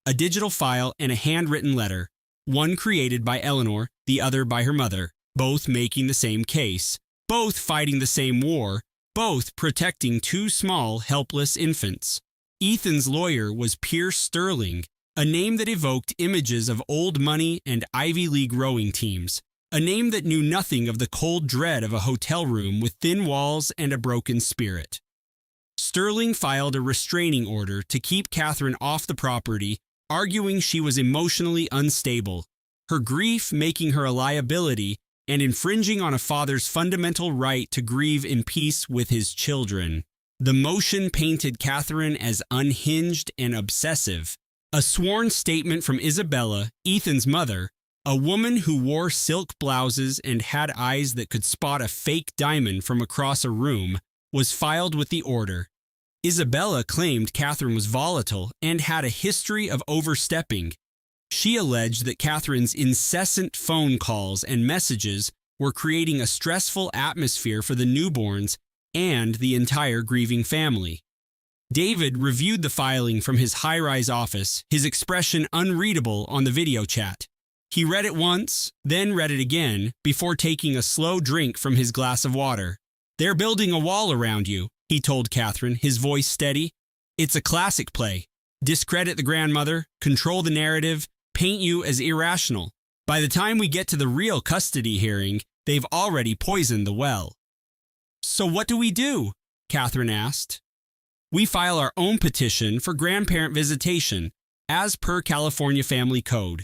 A digital file and a handwritten letter, one created by Eleanor, the other by her mother, both making the same case, both fighting the same war, both protecting 2 small, helpless infants. Ethan's lawyer was Pierce Sterling, a name that evoked images of old money and Ivy League rowing teams, a name that knew nothing of the cold dread of a hotel room with thin walls and a broken spirit. Sterling filed a restraining order to keep Catherine off the property, arguing she was emotionally unstable, her grief making her a liability and infringing on a father's fundamental right to grieve in peace with his children. The motion painted Catherine as unhinged and obsessive. A sworn statement from Isabella, Ethan's mother, a woman who wore silk blouses and had eyes that could spot a fake diamond from across a room, was filed with the order. Isabella claimed Catherine was volatile and had a history of overstepping. She alleged that Catherine's incessant phone calls and messages were creating a stressful atmosphere for the newborns and the entire grieving family. David reviewed the filing from his high-rise office, his expression unreadable on the video chat. He read it once, then read it again, before taking a slow drink from his glass of water. They're building a wall around you, he told Catherine, his voice steady. It's a classic play. Discredit the grandmother, control the narrative, paint you as irrational. By the time we get to the real custody hearing, they've already poisoned the well. So what do we do? Catherine asked. We file our own petition for grandparent visitation, as per California Family Code.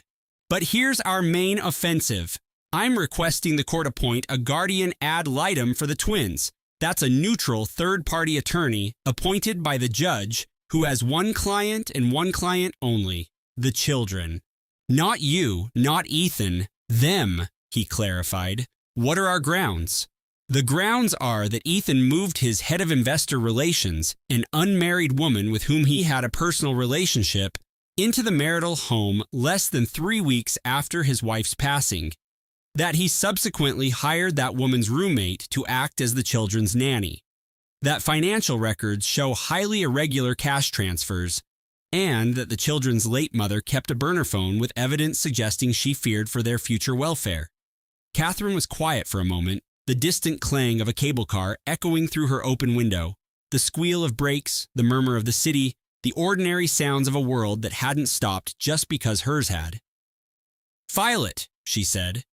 But here's our main offensive. I'm requesting the court appoint a guardian ad litem for the twins. That's a neutral third-party attorney appointed by the judge who has one client and one client only, the children. Not you, not Ethan, them, he clarified. What are our grounds? The grounds are that Ethan moved his head of investor relations, an unmarried woman with whom he had a personal relationship, into the marital home less than 3 weeks after his wife's passing. That he subsequently hired that woman's roommate to act as the children's nanny. That financial records show highly irregular cash transfers, and that the children's late mother kept a burner phone with evidence suggesting she feared for their future welfare. Catherine was quiet for a moment, the distant clang of a cable car echoing through her open window, the squeal of brakes, the murmur of the city, the ordinary sounds of a world that hadn't stopped just because hers had. File it, she said.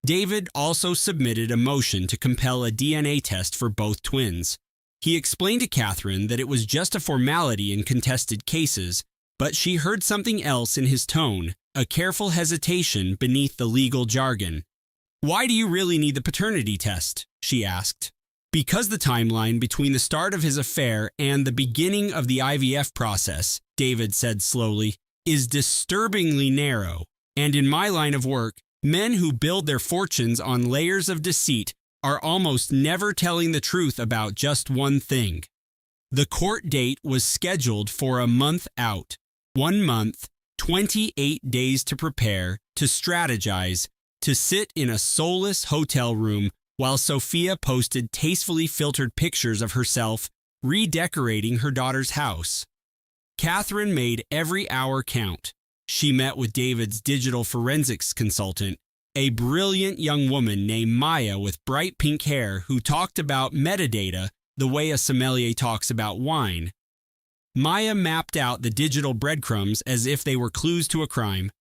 David also submitted a motion to compel a DNA test for both twins. He explained to Catherine that it was just a formality in contested cases, but she heard something else in his tone, a careful hesitation beneath the legal jargon. "Why do you really need the paternity test?" she asked. "Because the timeline between the start of his affair and the beginning of the IVF process," David said slowly, "is disturbingly narrow. And in my line of work, men who build their fortunes on layers of deceit are almost never telling the truth about just one thing." The court date was scheduled for a month out. 1 month, 28 days to prepare, to strategize, to sit in a soulless hotel room while Sophia posted tastefully filtered pictures of herself redecorating her daughter's house. Catherine made every hour count. She met with David's digital forensics consultant, a brilliant young woman named Maya with bright pink hair who talked about metadata the way a sommelier talks about wine. Maya mapped out the digital breadcrumbs as if they were clues to a crime.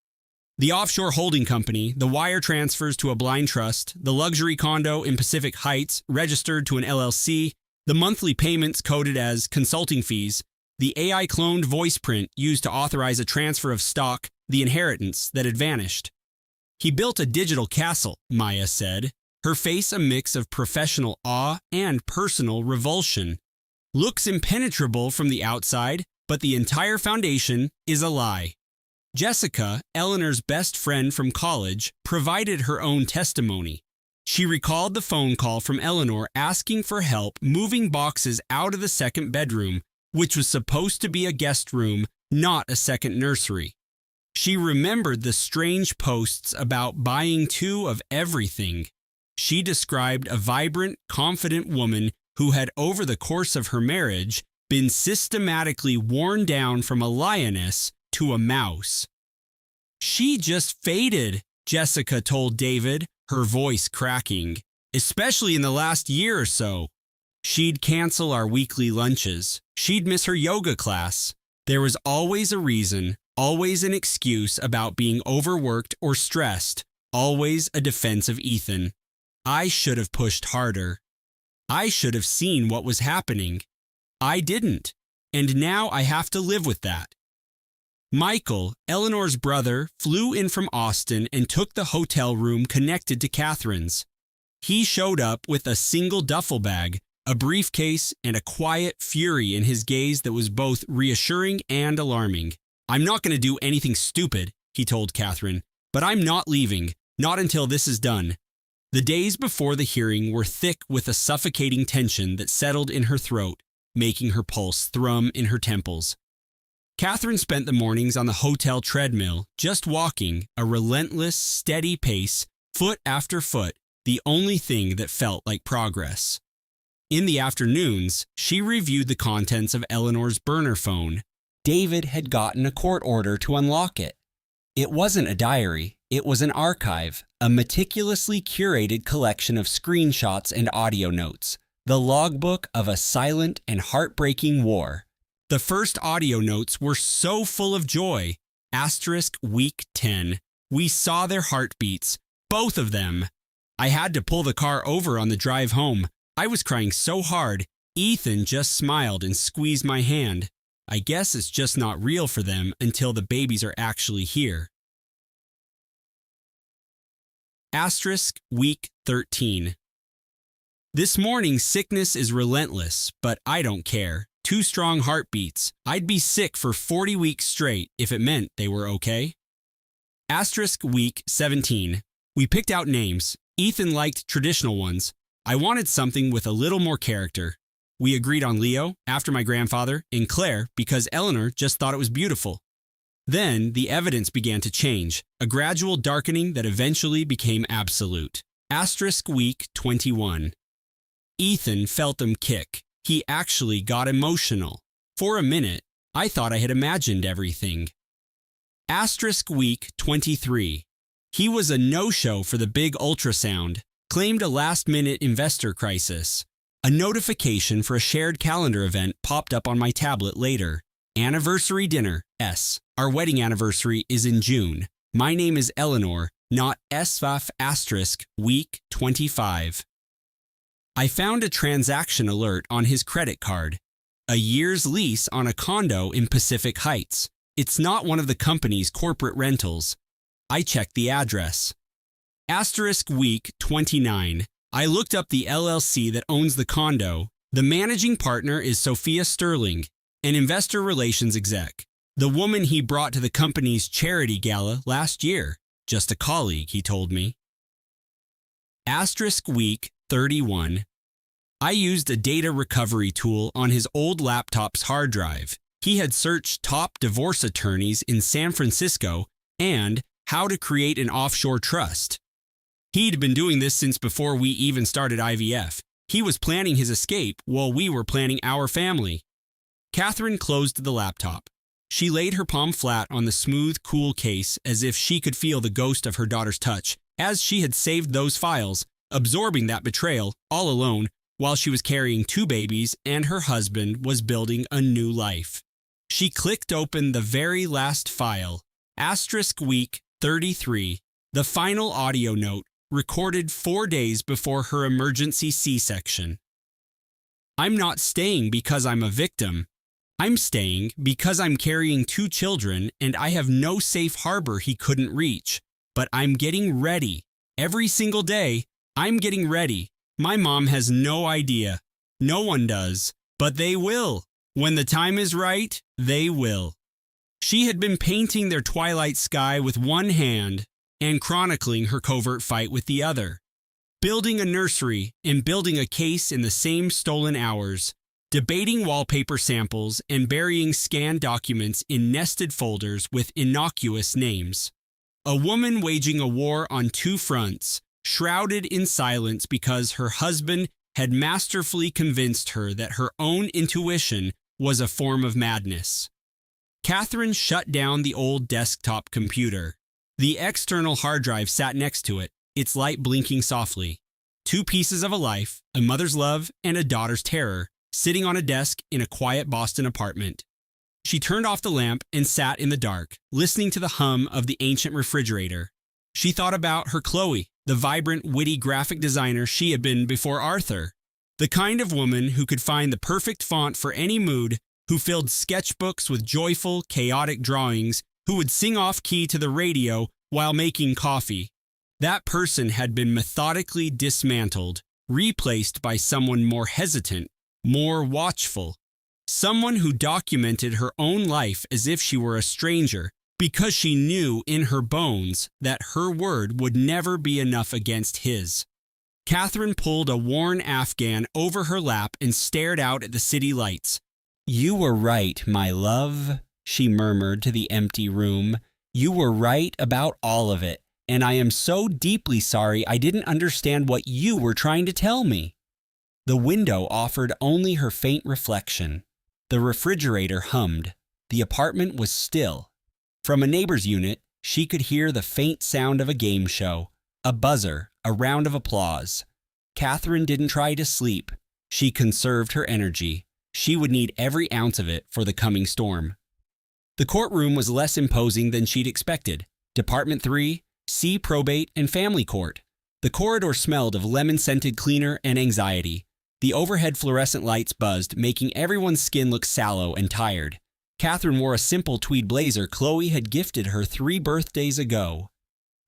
The offshore holding company, the wire transfers to a blind trust, the luxury condo in Pacific Heights registered to an LLC, the monthly payments coded as consulting fees, the AI-cloned voice print used to authorize a transfer of stock, the inheritance that had vanished. "He built a digital castle," Maya said, her face a mix of professional awe and personal revulsion. "Looks impenetrable from the outside, but the entire foundation is a lie." Jessica, Eleanor's best friend from college, provided her own testimony. She recalled the phone call from Eleanor asking for help moving boxes out of the second bedroom, which was supposed to be a guest room, not a second nursery. She remembered the strange posts about buying 2 of everything. She described a vibrant, confident woman who had, over the course of her marriage, been systematically worn down from a lioness to a mouse. "She just faded," Jessica told David, her voice cracking, "especially in the last year or so. She'd cancel our weekly lunches. She'd miss her yoga class. There was always a reason, always an excuse about being overworked or stressed, always a defense of Ethan. I should have pushed harder. I should have seen what was happening. I didn't, and now I have to live with that." Michael, Eleanor's brother, flew in from Austin and took the hotel room connected to Catherine's. He showed up with a single duffel bag, a briefcase, and a quiet fury in his gaze that was both reassuring and alarming. "I'm not going to do anything stupid," he told Catherine, "but I'm not leaving, not until this is done." The days before the hearing were thick with a suffocating tension that settled in her throat, making her pulse thrum in her temples. Catherine spent the mornings on the hotel treadmill, just walking, a relentless, steady pace, foot after foot, the only thing that felt like progress. In the afternoons, she reviewed the contents of Eleanor's burner phone. David had gotten a court order to unlock it. It wasn't a diary, it was an archive, a meticulously curated collection of screenshots and audio notes, the logbook of a silent and heartbreaking war. The first audio notes were so full of joy. Week 10. We saw their heartbeats, both of them. I had to pull the car over on the drive home. I was crying so hard. Ethan just smiled and squeezed my hand. I guess it's just not real for them until the babies are actually here. Week 13. This morning sickness is relentless, but I don't care. 2 strong heartbeats. I'd be sick for 40 weeks straight if it meant they were okay. Week 17. We picked out names. Ethan liked traditional ones. I wanted something with a little more character. We agreed on Leo, after my grandfather, and Claire, because Eleanor just thought it was beautiful. Then the evidence began to change, a gradual darkening that eventually became absolute. Week 21. Ethan felt them kick. He actually got emotional. For a minute, I thought I had imagined everything. Week 23. He was a no-show for the big ultrasound, claimed a last-minute investor crisis. A notification for a shared calendar event popped up on my tablet later. Anniversary dinner, S. Our wedding anniversary is in June. My name is Eleanor, not SVAF asterisk week 25. I found a transaction alert on his credit card. A year's lease on a condo in Pacific Heights. It's not one of the company's corporate rentals. I checked the address. Asterisk week 29. I looked up the LLC that owns the condo. The managing partner is Sophia Sterling, an investor relations exec. The woman he brought to the company's charity gala last year. Just a colleague, he told me. Asterisk week 31. I used a data recovery tool on his old laptop's hard drive. He had searched top divorce attorneys in San Francisco and how to create an offshore trust. He'd been doing this since before we even started IVF. He was planning his escape while we were planning our family. Catherine closed the laptop. She laid her palm flat on the smooth, cool case as if she could feel the ghost of her daughter's touch, as she had saved those files, absorbing that betrayal, all alone, while she was carrying 2 babies and her husband was building a new life. She clicked open the very last file, asterisk week 33, the final audio note, recorded 4 days before her emergency C-section. I'm not staying because I'm a victim. I'm staying because I'm carrying 2 children and I have no safe harbor he couldn't reach. But I'm getting ready. Every single day, I'm getting ready. My mom has no idea. No one does. But they will. When the time is right, they will. She had been painting their twilight sky with one hand and chronicling her covert fight with the other. Building a nursery and building a case in the same stolen hours. Debating wallpaper samples and burying scanned documents in nested folders with innocuous names. A woman waging a war on 2 fronts, shrouded in silence because her husband had masterfully convinced her that her own intuition was a form of madness. Catherine shut down the old desktop computer. The external hard drive sat next to it, its light blinking softly. 2 pieces of a life, a mother's love and a daughter's terror, sitting on a desk in a quiet Boston apartment. She turned off the lamp and sat in the dark, listening to the hum of the ancient refrigerator. She thought about her Chloe, the vibrant, witty graphic designer she had been before Arthur. The kind of woman who could find the perfect font for any mood, who filled sketchbooks with joyful, chaotic drawings, who would sing off-key to the radio while making coffee. That person had been methodically dismantled, replaced by someone more hesitant, more watchful. Someone who documented her own life as if she were a stranger, because she knew in her bones that her word would never be enough against his. Catherine pulled a worn Afghan over her lap and stared out at the city lights. "You were right, my love," she murmured to the empty room. "You were right about all of it, and I am so deeply sorry I didn't understand what you were trying to tell me." The window offered only her faint reflection. The refrigerator hummed. The apartment was still. From a neighbor's unit, she could hear the faint sound of a game show, a buzzer, a round of applause. Catherine didn't try to sleep. She conserved her energy. She would need every ounce of it for the coming storm. The courtroom was less imposing than she'd expected. Department 3, C Probate and Family Court. The corridor smelled of lemon-scented cleaner and anxiety. The overhead fluorescent lights buzzed, making everyone's skin look sallow and tired. Catherine wore a simple tweed blazer Chloe had gifted her 3 birthdays ago.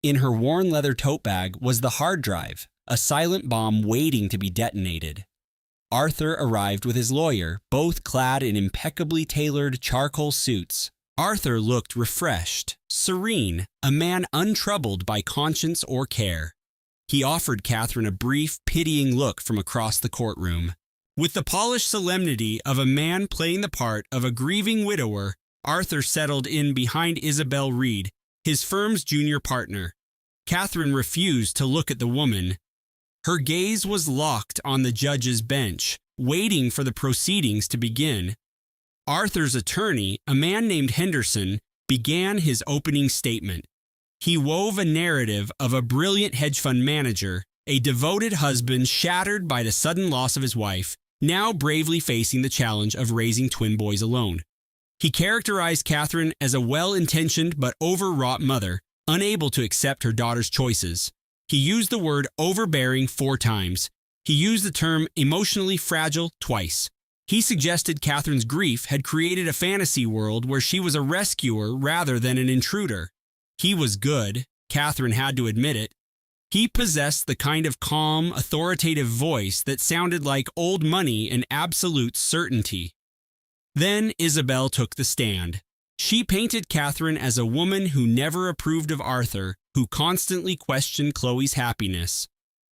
In her worn leather tote bag was the hard drive, a silent bomb waiting to be detonated. Arthur arrived with his lawyer, both clad in impeccably tailored charcoal suits. Arthur looked refreshed, serene, a man untroubled by conscience or care. He offered Catherine a brief, pitying look from across the courtroom. With the polished solemnity of a man playing the part of a grieving widower, Arthur settled in behind Isabel Reed, his firm's junior partner. Catherine refused to look at the woman. Her gaze was locked on the judge's bench, waiting for the proceedings to begin. Arthur's attorney, a man named Henderson, began his opening statement. He wove a narrative of a brilliant hedge fund manager, a devoted husband shattered by the sudden loss of his wife, now bravely facing the challenge of raising twin boys alone. He characterized Catherine as a well-intentioned but overwrought mother, unable to accept her daughter's choices. He used the word overbearing 4 times. He used the term emotionally fragile twice. He suggested Catherine's grief had created a fantasy world where she was a rescuer rather than an intruder. He was good. Catherine had to admit it. He possessed the kind of calm, authoritative voice that sounded like old money and absolute certainty. Then Isabel took the stand. She painted Catherine as a woman who never approved of Arthur, who constantly questioned Chloe's happiness.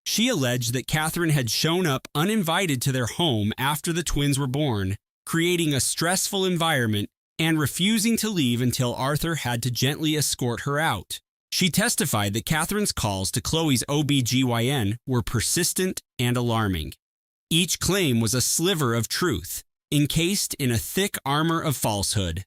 She alleged that Catherine had shown up uninvited to their home after the twins were born, creating a stressful environment and refusing to leave until Arthur had to gently escort her out. She testified that Catherine's calls to Chloe's OB/GYN were persistent and alarming. Each claim was a sliver of truth, encased in a thick armor of falsehood.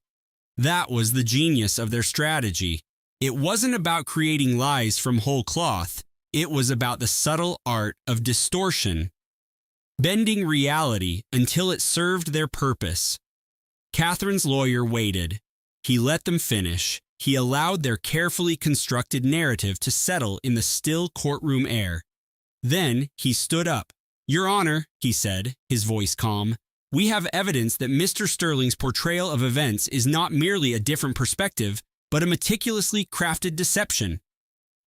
That was the genius of their strategy. It wasn't about creating lies from whole cloth. It was about the subtle art of distortion, bending reality until it served their purpose. Catherine's lawyer waited. He let them finish. He allowed their carefully constructed narrative to settle in the still courtroom air. Then he stood up. "Your Honor," he said, his voice calm, "we have evidence that Mr. Sterling's portrayal of events is not merely a different perspective, but a meticulously crafted deception."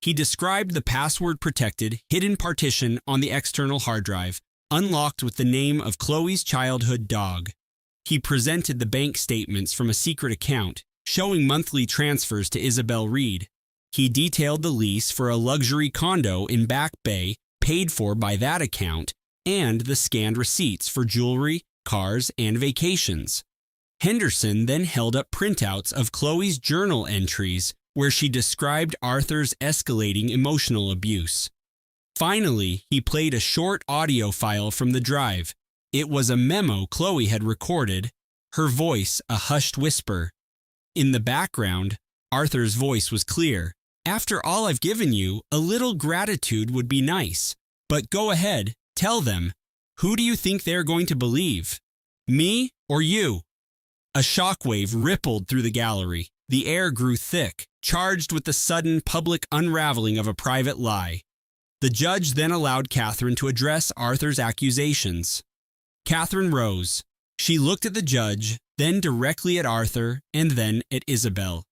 He described the password-protected, hidden partition on the external hard drive, unlocked with the name of Chloe's childhood dog. He presented the bank statements from a secret account, showing monthly transfers to Isabel Reed. He detailed the lease for a luxury condo in Back Bay, paid for by that account, and the scanned receipts for jewelry, cars, and vacations. Henderson then held up printouts of Chloe's journal entries where she described Arthur's escalating emotional abuse. Finally, he played a short audio file from the drive. It was a memo Chloe had recorded, her voice a hushed whisper. In the background, Arthur's voice was clear. "After all I've given you, a little gratitude would be nice. But go ahead, tell them. Who do you think they're going to believe? Me or you?" A shockwave rippled through the gallery. The air grew thick, charged with the sudden public unraveling of a private lie. The judge then allowed Catherine to address Arthur's accusations. Catherine rose. She looked at the judge, then directly at Arthur, and then at Isabel.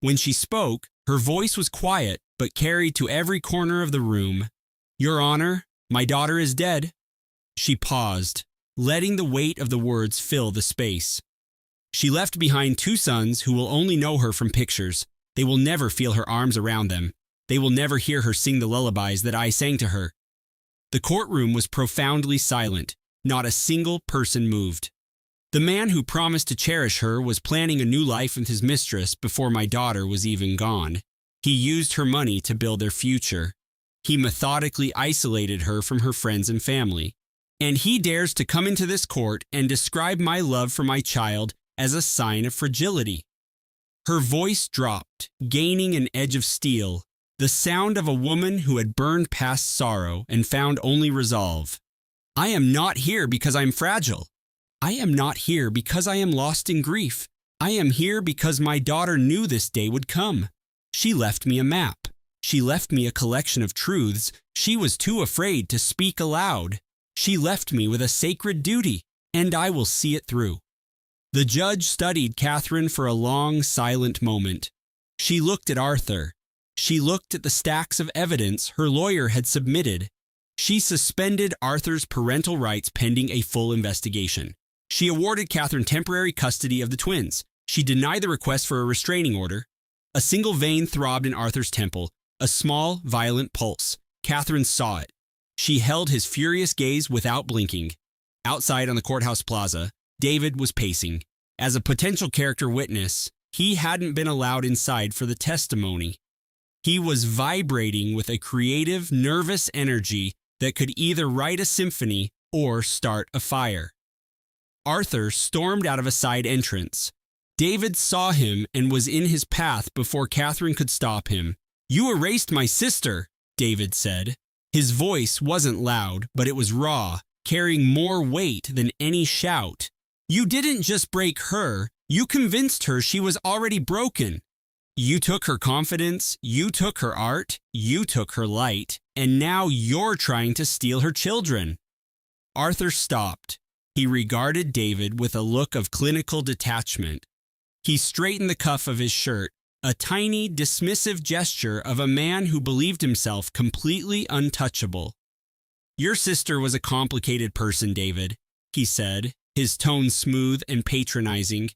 When she spoke, her voice was quiet but carried to every corner of the room. "Your Honor, my daughter is dead." She paused, letting the weight of the words fill the space. "She left behind 2 sons who will only know her from pictures. They will never feel her arms around them. They will never hear her sing the lullabies that I sang to her." The courtroom was profoundly silent. Not a single person moved. "The man who promised to cherish her was planning a new life with his mistress before my daughter was even gone. He used her money to build their future. He methodically isolated her from her friends and family. And he dares to come into this court and describe my love for my child as a sign of fragility." Her voice dropped, gaining an edge of steel, the sound of a woman who had burned past sorrow and found only resolve. "I am not here because I am fragile. I am not here because I am lost in grief. I am here because my daughter knew this day would come. She left me a map. She left me a collection of truths she was too afraid to speak aloud. She left me with a sacred duty, and I will see it through." The judge studied Catherine for a long, silent moment. She looked at Arthur. She looked at the stacks of evidence her lawyer had submitted. She suspended Arthur's parental rights pending a full investigation. She awarded Catherine temporary custody of the twins. She denied the request for a restraining order. A single vein throbbed in Arthur's temple, a small, violent pulse. Catherine saw it. She held his furious gaze without blinking. Outside on the courthouse plaza, David was pacing. As a potential character witness, he hadn't been allowed inside for the testimony. He was vibrating with a creative, nervous energy that could either write a symphony or start a fire. Arthur stormed out of a side entrance. David saw him and was in his path before Catherine could stop him. "You erased my sister," David said. His voice wasn't loud, but it was raw, carrying more weight than any shout. "You didn't just break her, you convinced her she was already broken. You took her confidence, you took her art, you took her light, and now you're trying to steal her children." Arthur stopped. He regarded David with a look of clinical detachment. He straightened the cuff of his shirt, a tiny, dismissive gesture of a man who believed himself completely untouchable. "Your sister was a complicated person, David," he said, his tone smooth and patronizing.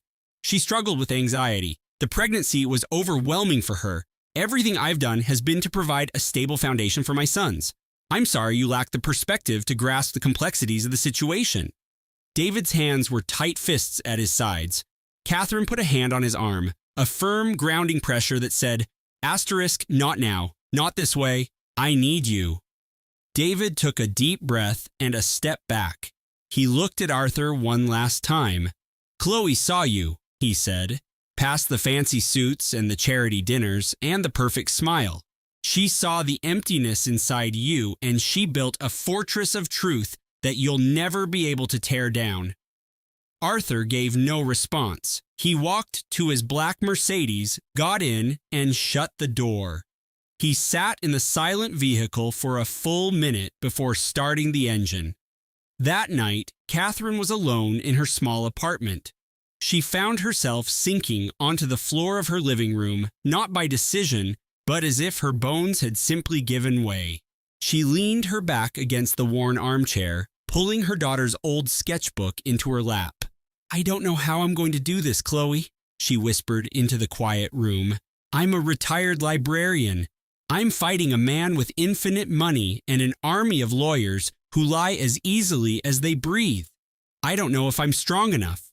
"She struggled with anxiety. The pregnancy was overwhelming for her. Everything I've done has been to provide a stable foundation for my sons. I'm sorry you lack the perspective to grasp the complexities of the situation." David's hands were tight fists at his sides. Catherine put a hand on his arm, a firm, grounding pressure that said, "Asterisk, not now, not this way, I need you." David took a deep breath and a step back. He looked at Arthur one last time. "Chloe saw you," he said, "past the fancy suits and the charity dinners and the perfect smile. She saw the emptiness inside you, and she built a fortress of truth that you'll never be able to tear down." Arthur gave no response. He walked to his black Mercedes, got in, and shut the door. He sat in the silent vehicle for a full minute before starting the engine. That night, Catherine was alone in her small apartment. She found herself sinking onto the floor of her living room, not by decision, but as if her bones had simply given way. She leaned her back against the worn armchair, pulling her daughter's old sketchbook into her lap. "I don't know how I'm going to do this, Chloe," she whispered into the quiet room. "I'm a retired librarian. I'm fighting a man with infinite money and an army of lawyers who lie as easily as they breathe. I don't know if I'm strong enough."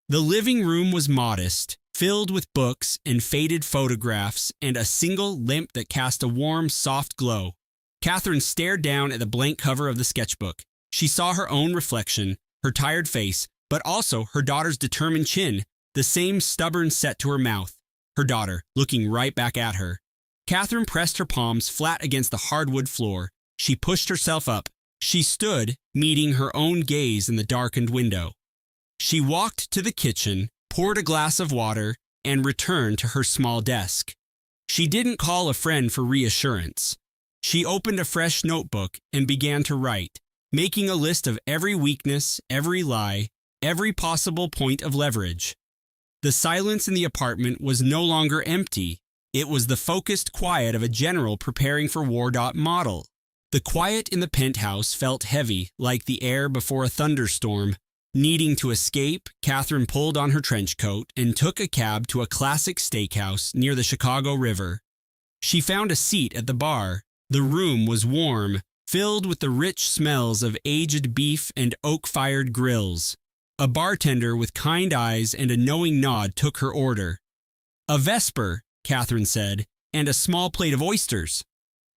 The living room was modest, filled with books and faded photographs and a single lamp that cast a warm, soft glow. Catherine stared down at the blank cover of the sketchbook. She saw her own reflection, her tired face, but also her daughter's determined chin, the same stubborn set to her mouth, her daughter looking right back at her. Catherine pressed her palms flat against the hardwood floor. She pushed herself up. She stood, meeting her own gaze in the darkened window. She walked to the kitchen, poured a glass of water, and returned to her small desk. She didn't call a friend for reassurance. She opened a fresh notebook and began to write, making a list of every weakness, every lie, every possible point of leverage. The silence in the apartment was no longer empty. It was the focused quiet of a general preparing for war. Model. The quiet in the penthouse felt heavy, like the air before a thunderstorm. Needing to escape, Catherine pulled on her trench coat and took a cab to a classic steakhouse near the Chicago River. She found a seat at the bar. The room was warm, filled with the rich smells of aged beef and oak-fired grills. A bartender with kind eyes and a knowing nod took her order. "A Vesper," Catherine said, "and a small plate of oysters."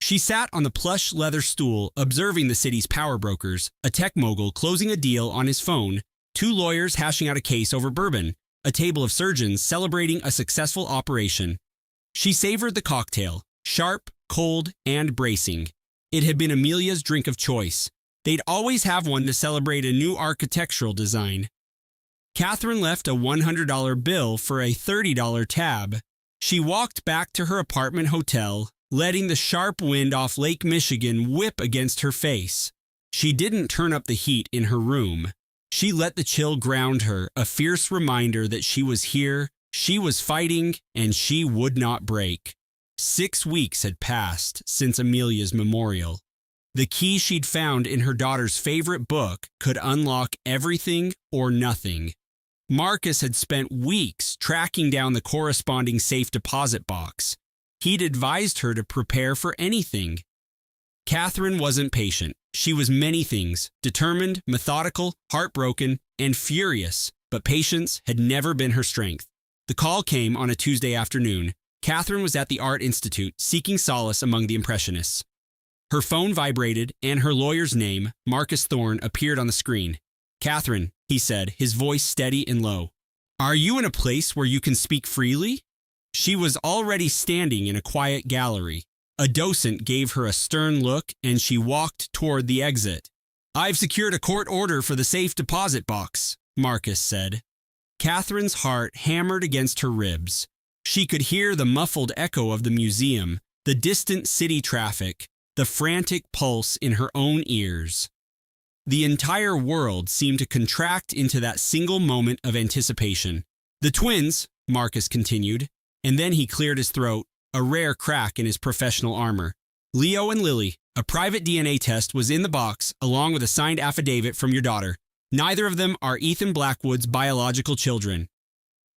She sat on the plush leather stool, observing the city's power brokers, a tech mogul closing a deal on his phone, two lawyers hashing out a case over bourbon, a table of surgeons celebrating a successful operation. She savored the cocktail, sharp, cold, and bracing. It had been Amelia's drink of choice. They'd always have one to celebrate a new architectural design. Catherine left a $100 bill for a $30 tab. She walked back to her apartment hotel, letting the sharp wind off Lake Michigan whip against her face. She didn't turn up the heat in her room. She let the chill ground her, a fierce reminder that she was here, she was fighting, and she would not break. 6 weeks had passed since Amelia's memorial. The key she'd found in her daughter's favorite book could unlock everything or nothing. Marcus had spent weeks tracking down the corresponding safe deposit box. He'd advised her to prepare for anything. Catherine wasn't patient. She was many things, determined, methodical, heartbroken, and furious, but patience had never been her strength. The call came on a Tuesday afternoon. Catherine was at the Art Institute, seeking solace among the Impressionists. Her phone vibrated, and her lawyer's name, Marcus Thorne, appeared on the screen. "Catherine," he said, his voice steady and low. "Are you in a place where you can speak freely?" She was already standing in a quiet gallery. A docent gave her a stern look, and she walked toward the exit. "I've secured a court order for the safe deposit box," Marcus said. Catherine's heart hammered against her ribs. She could hear the muffled echo of the museum, the distant city traffic, the frantic pulse in her own ears. The entire world seemed to contract into that single moment of anticipation. The twins, Marcus continued, and then he cleared his throat, a rare crack in his professional armor. Leo and Lily, a private DNA test was in the box along with a signed affidavit from your daughter. Neither of them are Ethan Blackwood's biological children.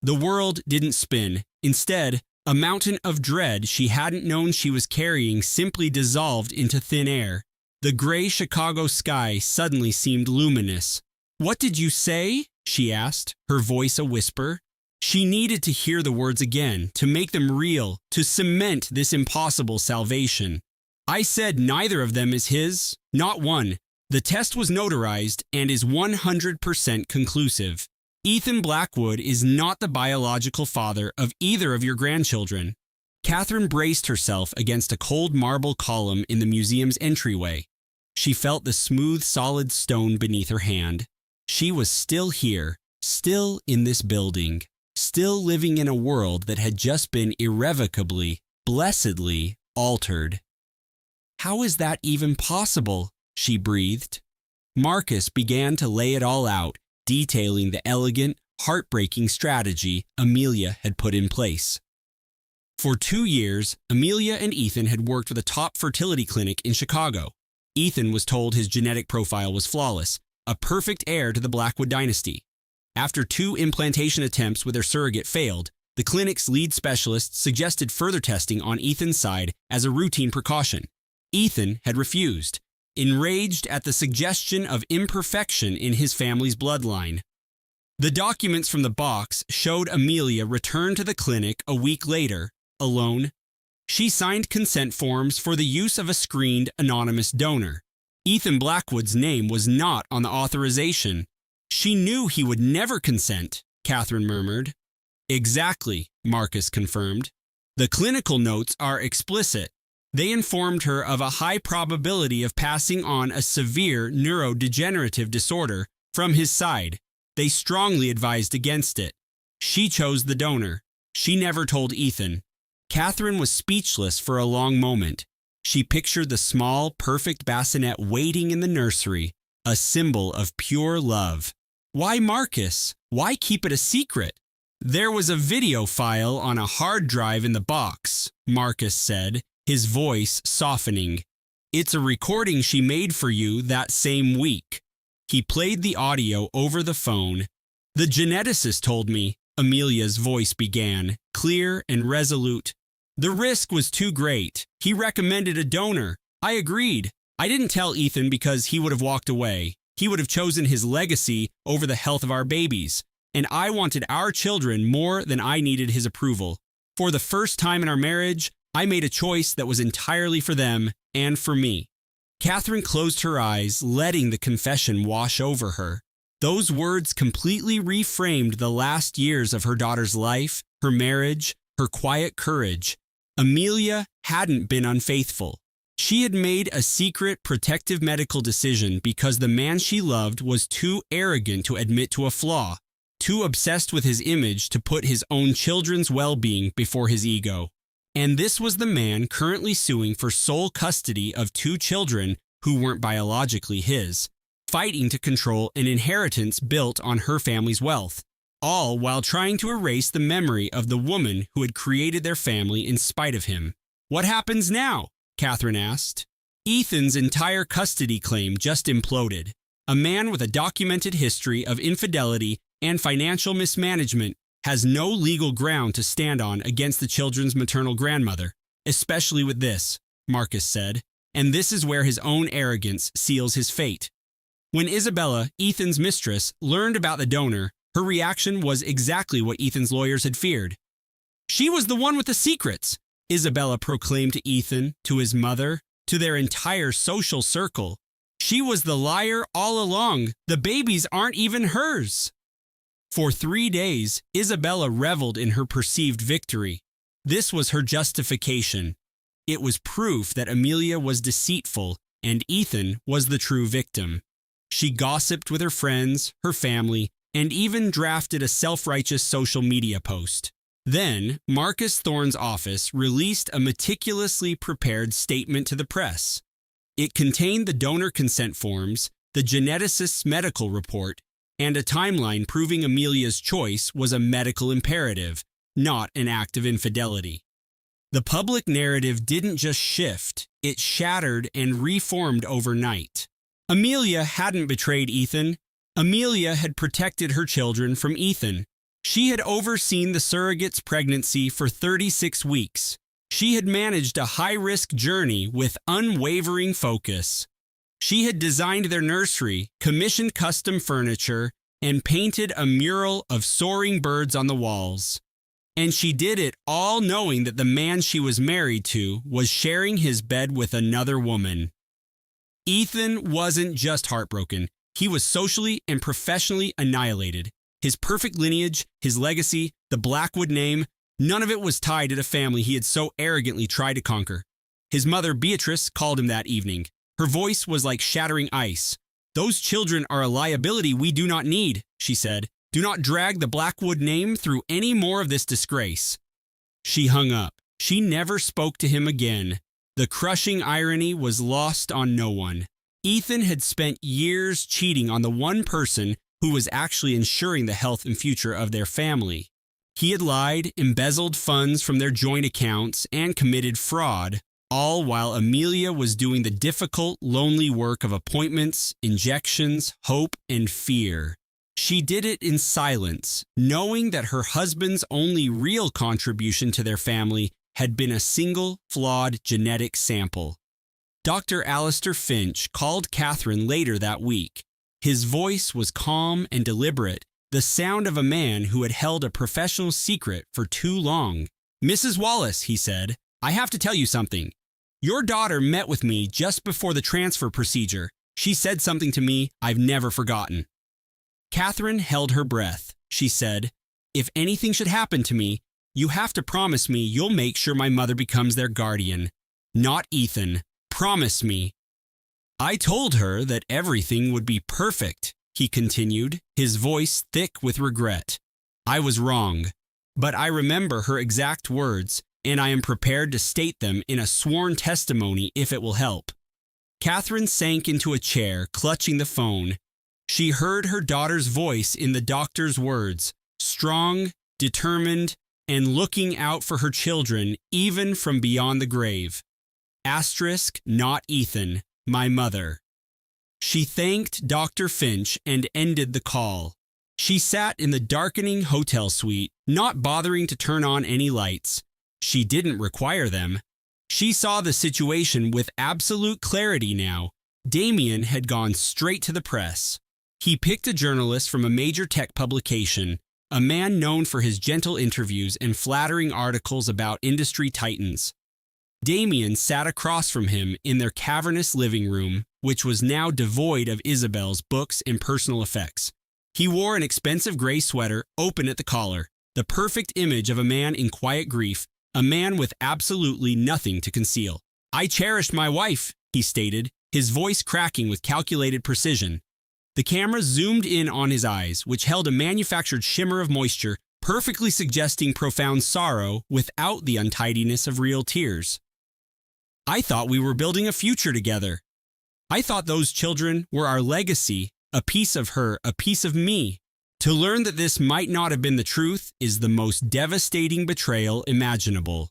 The world didn't spin. Instead, a mountain of dread she hadn't known she was carrying simply dissolved into thin air. The gray Chicago sky suddenly seemed luminous. "What did you say?" she asked, her voice a whisper. She needed to hear the words again, to make them real, to cement this impossible salvation. "I said neither of them is his, not one. The test was notarized and is 100% conclusive. Ethan Blackwood is not the biological father of either of your grandchildren." Catherine braced herself against a cold marble column in the museum's entryway. She felt the smooth, solid stone beneath her hand. She was still here, still in this building, still living in a world that had just been irrevocably, blessedly altered. "How is that even possible?" she breathed. Marcus began to lay it all out, detailing the elegant, heartbreaking strategy Amelia had put in place. For 2 years, Amelia and Ethan had worked with a top fertility clinic in Chicago. Ethan was told his genetic profile was flawless, a perfect heir to the Blackwood dynasty. After 2 implantation attempts with their surrogate failed, the clinic's lead specialist suggested further testing on Ethan's side as a routine precaution. Ethan had refused, enraged at the suggestion of imperfection in his family's bloodline. The documents from the box showed Amelia return to the clinic a week later, alone. She signed consent forms for the use of a screened anonymous donor. Ethan Blackwood's name was not on the authorization. "She knew he would never consent," Catherine murmured. "Exactly," Marcus confirmed. "The clinical notes are explicit. They informed her of a high probability of passing on a severe neurodegenerative disorder from his side. They strongly advised against it. She chose the donor. She never told Ethan." Catherine was speechless for a long moment. She pictured the small, perfect bassinet waiting in the nursery, a symbol of pure love. Why Marcus? Why keep it a secret? "There was a video file on a hard drive in the box," Marcus said, his voice softening. "It's a recording she made for you that same week." He played the audio over the phone. "The geneticist told me," Amelia's voice began, clear and resolute. "The risk was too great. He recommended a donor. I agreed. I didn't tell Ethan because he would have walked away. He would have chosen his legacy over the health of our babies. And I wanted our children more than I needed his approval. For the first time in our marriage, I made a choice that was entirely for them and for me." Catherine closed her eyes, letting the confession wash over her. Those words completely reframed the last years of her daughter's life, her marriage, her quiet courage. Amelia hadn't been unfaithful. She had made a secret, protective medical decision because the man she loved was too arrogant to admit to a flaw, too obsessed with his image to put his own children's well-being before his ego. And this was the man currently suing for sole custody of 2 children who weren't biologically his, fighting to control an inheritance built on her family's wealth, all while trying to erase the memory of the woman who had created their family in spite of him. "What happens now?" Catherine asked. Ethan's entire custody claim just imploded. A man with a documented history of infidelity and financial mismanagement has no legal ground to stand on against the children's maternal grandmother, especially with this, Marcus said, and this is where his own arrogance seals his fate. When Isabella, Ethan's mistress, learned about the donor, her reaction was exactly what Ethan's lawyers had feared. "She was the one with the secrets," Isabella proclaimed to Ethan, to his mother, to their entire social circle. "She was the liar all along. The babies aren't even hers." For 3 days, Isabella reveled in her perceived victory. This was her justification. It was proof that Amelia was deceitful and Ethan was the true victim. She gossiped with her friends, her family, and even drafted a self-righteous social media post. Then, Marcus Thorne's office released a meticulously prepared statement to the press. It contained the donor consent forms, the geneticist's medical report, and a timeline proving Amelia's choice was a medical imperative, not an act of infidelity. The public narrative didn't just shift, it shattered and reformed overnight. Amelia hadn't betrayed Ethan. Amelia had protected her children from Ethan. She had overseen the surrogate's pregnancy for 36 weeks. She had managed a high-risk journey with unwavering focus. She had designed their nursery, commissioned custom furniture, and painted a mural of soaring birds on the walls. And she did it all knowing that the man she was married to was sharing his bed with another woman. Ethan wasn't just heartbroken. He was socially and professionally annihilated. His perfect lineage, his legacy, the Blackwood name, none of it was tied to the family he had so arrogantly tried to conquer. His mother, Beatrice, called him that evening. Her voice was like shattering ice. "Those children are a liability we do not need," she said. "Do not drag the Blackwood name through any more of this disgrace." She hung up. She never spoke to him again. The crushing irony was lost on no one. Ethan had spent years cheating on the one person who was actually ensuring the health and future of their family. He had lied, embezzled funds from their joint accounts, and committed fraud, all while Amelia was doing the difficult, lonely work of appointments, injections, hope, and fear. She did it in silence, knowing that her husband's only real contribution to their family had been a single, flawed genetic sample. Dr. Alistair Finch called Catherine later that week. His voice was calm and deliberate, the sound of a man who had held a professional secret for too long. "Mrs. Wallace," he said, "I have to tell you something. Your daughter met with me just before the transfer procedure. She said something to me I've never forgotten." Catherine held her breath. She said, "If anything should happen to me, you have to promise me you'll make sure my mother becomes their guardian. Not Ethan. Promise me." "I told her that everything would be perfect," he continued, his voice thick with regret. "I was wrong, but I remember her exact words, and I am prepared to state them in a sworn testimony if it will help." Catherine sank into a chair, clutching the phone. She heard her daughter's voice in the doctor's words, strong, determined, and looking out for her children even from beyond the grave. Asterisk, not Ethan, my mother. She thanked Dr. Finch and ended the call. She sat in the darkening hotel suite, not bothering to turn on any lights. She didn't require them. She saw the situation with absolute clarity now. Damien had gone straight to the press. He picked a journalist from a major tech publication, a man known for his gentle interviews and flattering articles about industry titans. Damien sat across from him in their cavernous living room, which was now devoid of Isabel's books and personal effects. He wore an expensive gray sweater, open at the collar, the perfect image of a man in quiet grief, a man with absolutely nothing to conceal. "I cherished my wife," he stated, his voice cracking with calculated precision. The camera zoomed in on his eyes, which held a manufactured shimmer of moisture, perfectly suggesting profound sorrow without the untidiness of real tears. "I thought we were building a future together. I thought those children were our legacy, a piece of her, a piece of me. To learn that this might not have been the truth is the most devastating betrayal imaginable."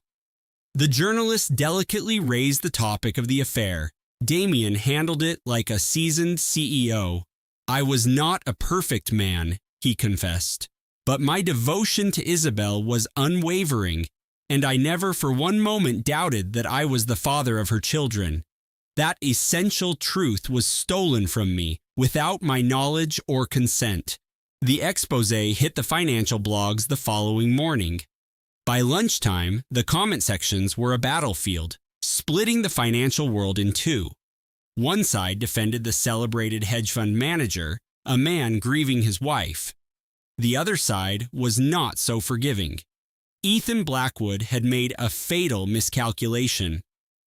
The journalist delicately raised the topic of the affair. Damien handled it like a seasoned CEO. "I was not a perfect man," he confessed, "but my devotion to Isabel was unwavering, and I never for one moment doubted that I was the father of her children. That essential truth was stolen from me without my knowledge or consent." The expose hit the financial blogs the following morning. By lunchtime, the comment sections were a battlefield, splitting the financial world in two. One side defended the celebrated hedge fund manager, a man grieving his wife. The other side was not so forgiving. Ethan Blackwood had made a fatal miscalculation.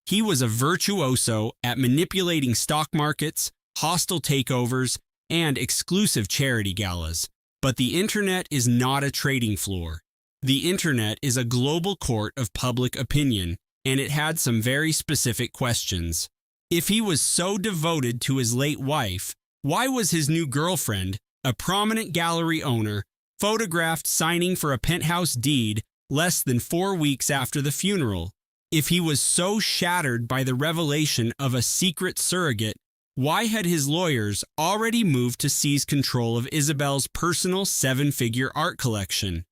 He was a virtuoso at manipulating stock markets, hostile takeovers, and exclusive charity galas. But the internet is not a trading floor. The internet is a global court of public opinion, and it had some very specific questions. If he was so devoted to his late wife, why was his new girlfriend, a prominent gallery owner, photographed signing for a penthouse deed less than 4 weeks after the funeral? If he was so shattered by the revelation of a secret surrogate, why had his lawyers already moved to seize control of Isabel's personal 7-figure art collection?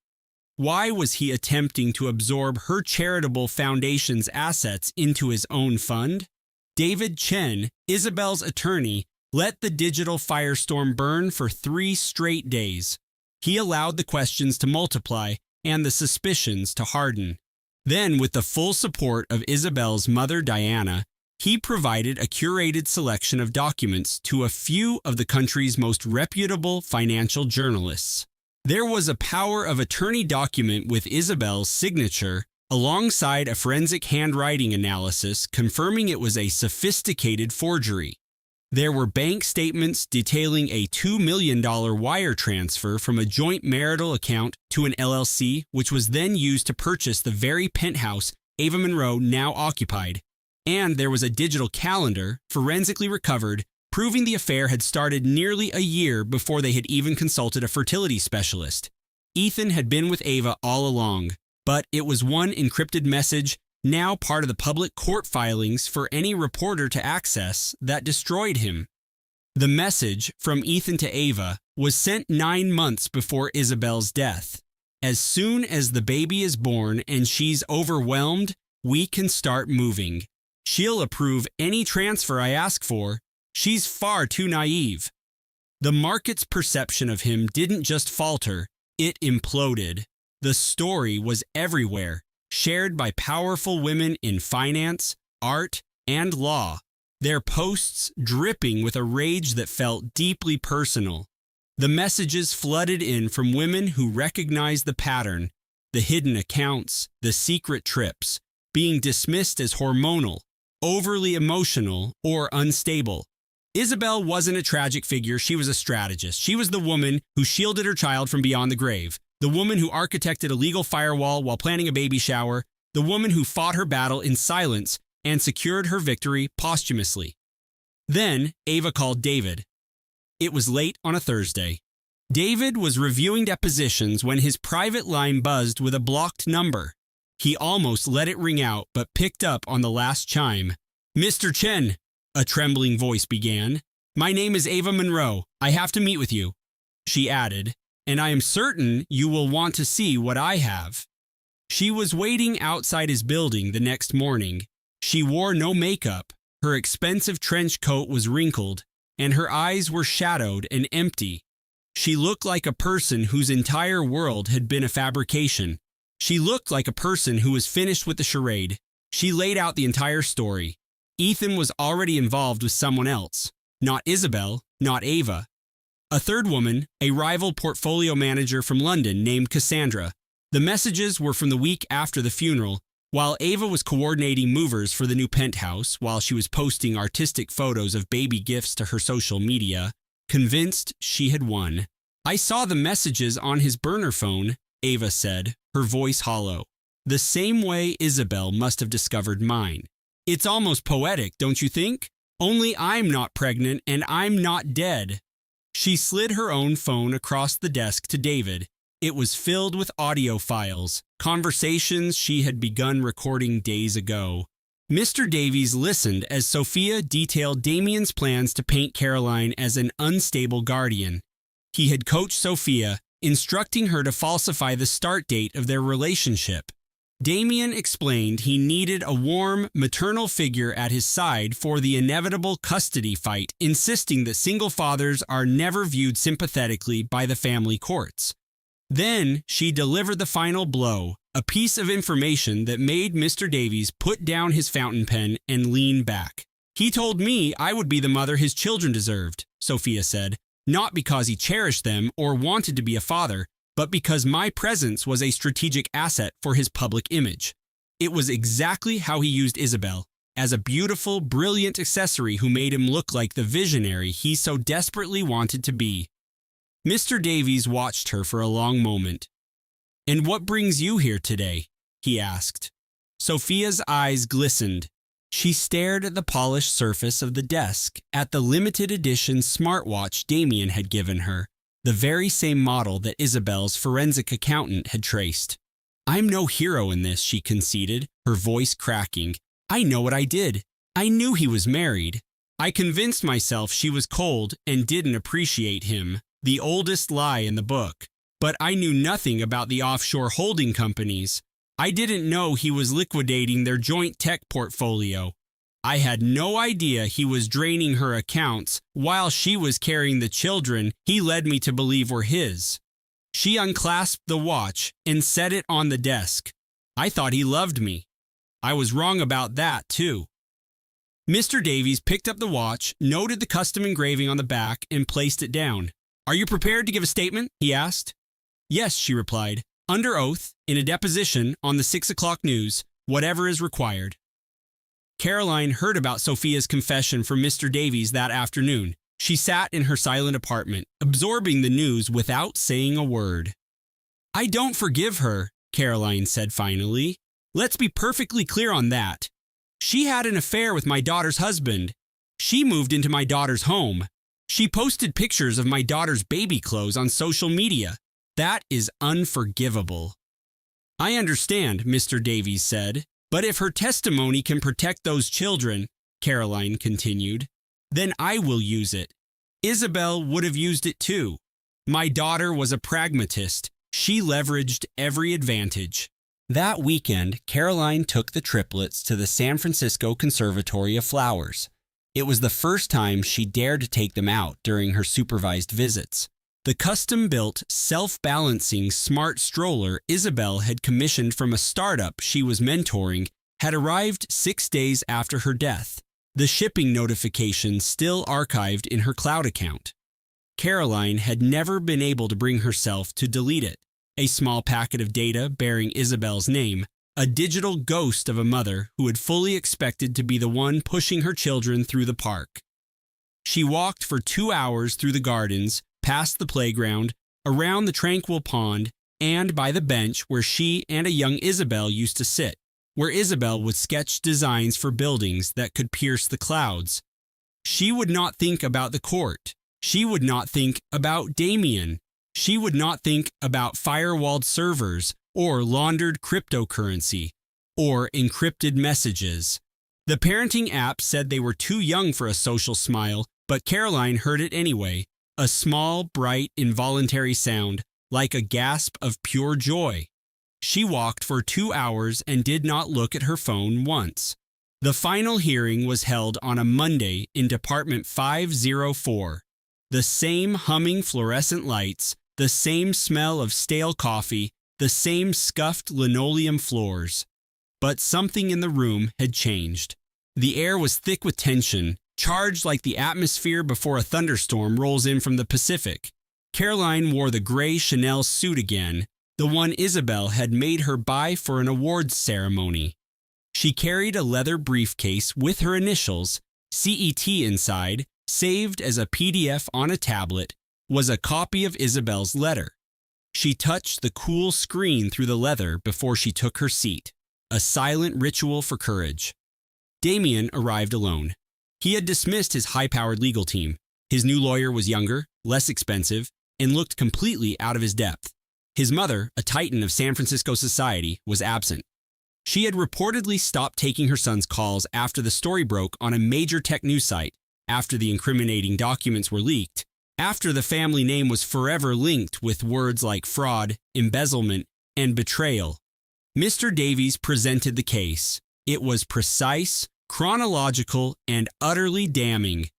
Why was he attempting to absorb her charitable foundation's assets into his own fund? David Chen, Isabel's attorney, let the digital firestorm burn for 3 straight days. He allowed the questions to multiply and the suspicions to harden. Then, with the full support of Isabel's mother, Diana, he provided a curated selection of documents to a few of the country's most reputable financial journalists. There was a power of attorney document with Isabel's signature, alongside a forensic handwriting analysis confirming it was a sophisticated forgery. There were bank statements detailing a $2 million wire transfer from a joint marital account to an LLC, which was then used to purchase the very penthouse Ava Monroe now occupied. And there was a digital calendar, forensically recovered, proving the affair had started nearly a year before they had even consulted a fertility specialist. Ethan had been with Ava all along, but it was one encrypted message, now part of the public court filings for any reporter to access, that destroyed him. The message from Ethan to Ava was sent 9 months before Isabel's death. As soon as the baby is born and she's overwhelmed, we can start moving. She'll approve any transfer I ask for. She's far too naive. The market's perception of him didn't just falter, it imploded. The story was everywhere, shared by powerful women in finance, art, and law, their posts dripping with a rage that felt deeply personal. The messages flooded in from women who recognized the pattern, the hidden accounts, the secret trips, being dismissed as hormonal, overly emotional, or unstable. Isabel wasn't a tragic figure, she was a strategist. She was the woman who shielded her child from beyond the grave, the woman who architected a legal firewall while planning a baby shower, the woman who fought her battle in silence and secured her victory posthumously. Then Ava called David. It was late on a Thursday. David was reviewing depositions when his private line buzzed with a blocked number. He almost let it ring out, but picked up on the last chime. "Mr. Chen," a trembling voice began. "My name is Ava Monroe. I have to meet with you." She added, "And I am certain you will want to see what I have." She was waiting outside his building the next morning. She wore no makeup, her expensive trench coat was wrinkled, and her eyes were shadowed and empty. She looked like a person whose entire world had been a fabrication. She looked like a person who was finished with the charade. She laid out the entire story. Ethan was already involved with someone else. Not Isabel, not Ava. A third woman, a rival portfolio manager from London named Cassandra. The messages were from the week after the funeral, while Ava was coordinating movers for the new penthouse, while she was posting artistic photos of baby gifts to her social media, convinced she had won. "I saw the messages on his burner phone," Ava said, her voice hollow. "The same way Isabel must have discovered mine. It's almost poetic, don't you think? Only I'm not pregnant and I'm not dead." She slid her own phone across the desk to David. It was filled with audio files, conversations she had begun recording days ago. Mr. Davies listened as Sophia detailed Damien's plans to paint Caroline as an unstable guardian. He had coached Sophia, instructing her to falsify the start date of their relationship. Damien explained he needed a warm, maternal figure at his side for the inevitable custody fight, insisting that single fathers are never viewed sympathetically by the family courts. Then she delivered the final blow, a piece of information that made Mr. Davies put down his fountain pen and lean back. "He told me I would be the mother his children deserved," Sophia said, "not because he cherished them or wanted to be a father, but because my presence was a strategic asset for his public image. It was exactly how he used Isabel, as a beautiful, brilliant accessory who made him look like the visionary he so desperately wanted to be." Mr. Davies watched her for a long moment. "And what brings you here today?" he asked. Sophia's eyes glistened. She stared at the polished surface of the desk, at the limited edition smartwatch Damien had given her, the very same model that Isabel's forensic accountant had traced. "I'm no hero in this," she conceded, her voice cracking. "I know what I did. I knew he was married. I convinced myself she was cold and didn't appreciate him, the oldest lie in the book. But I knew nothing about the offshore holding companies. I didn't know he was liquidating their joint tech portfolio. I had no idea he was draining her accounts while she was carrying the children he led me to believe were his." She unclasped the watch and set it on the desk. "I thought he loved me. I was wrong about that, too." Mr. Davies picked up the watch, noted the custom engraving on the back, and placed it down. "Are you prepared to give a statement?" he asked. "Yes," she replied. "Under oath, in a deposition on the 6 o'clock news, whatever is required." Caroline heard about Sophia's confession from Mr. Davies that afternoon. She sat in her silent apartment, absorbing the news without saying a word. "I don't forgive her," Caroline said finally. "Let's be perfectly clear on that. She had an affair with my daughter's husband. She moved into my daughter's home. She posted pictures of my daughter's baby clothes on social media. That is unforgivable." "I understand," Mr. Davies said, "but if her testimony can protect those children," Caroline continued, "then I will use it. Isabel would have used it too. My daughter was a pragmatist. She leveraged every advantage." That weekend, Caroline took the triplets to the San Francisco Conservatory of Flowers. It was the first time she dared to take them out during her supervised visits. The custom-built, self-balancing smart stroller Isabel had commissioned from a startup she was mentoring had arrived 6 days after her death, the shipping notification still archived in her cloud account. Caroline had never been able to bring herself to delete it. A small packet of data bearing Isabel's name, a digital ghost of a mother who had fully expected to be the one pushing her children through the park. She walked for 2 hours through the gardens, past the playground, around the tranquil pond, and by the bench where she and a young Isabel used to sit, where Isabel would sketch designs for buildings that could pierce the clouds. She would not think about the court. She would not think about Damien. She would not think about firewalled servers or laundered cryptocurrency or encrypted messages. The parenting app said they were too young for a social smile, but Caroline heard it anyway, a small, bright, involuntary sound, like a gasp of pure joy. She walked for 2 hours and did not look at her phone once. The final hearing was held on a Monday in Department 504. The same humming fluorescent lights, the same smell of stale coffee, the same scuffed linoleum floors. But something in the room had changed. The air was thick with tension, charged like the atmosphere before a thunderstorm rolls in from the Pacific. Caroline wore the gray Chanel suit again, the one Isabel had made her buy for an awards ceremony. She carried a leather briefcase with her initials, CET inside, saved as a PDF on a tablet, was a copy of Isabel's letter. She touched the cool screen through the leather before she took her seat, a silent ritual for courage. Damien arrived alone. He had dismissed his high-powered legal team. His new lawyer was younger, less expensive, and looked completely out of his depth. His mother, a titan of San Francisco society, was absent. She had reportedly stopped taking her son's calls after the story broke on a major tech news site, after the incriminating documents were leaked, after the family name was forever linked with words like fraud, embezzlement, and betrayal. Mr. Davies presented the case. It was precise, chronological, and utterly damning.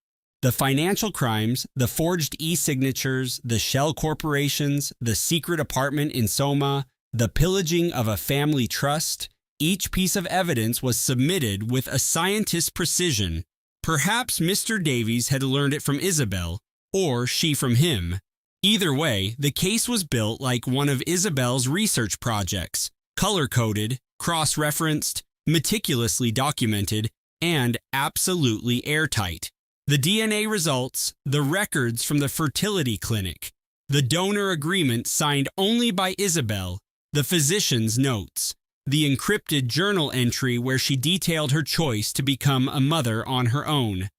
The financial crimes, the forged e-signatures, the shell corporations, the secret apartment in Soma, the pillaging of a family trust, each piece of evidence was submitted with a scientist's precision. Perhaps Mr. Davies had learned it from Isabel, or she from him. Either way, the case was built like one of Isabel's research projects, color-coded, cross-referenced, meticulously documented, and absolutely airtight. The DNA results, the records from the fertility clinic, the donor agreement signed only by Isabel, the physician's notes, the encrypted journal entry where she detailed her choice to become a mother on her own.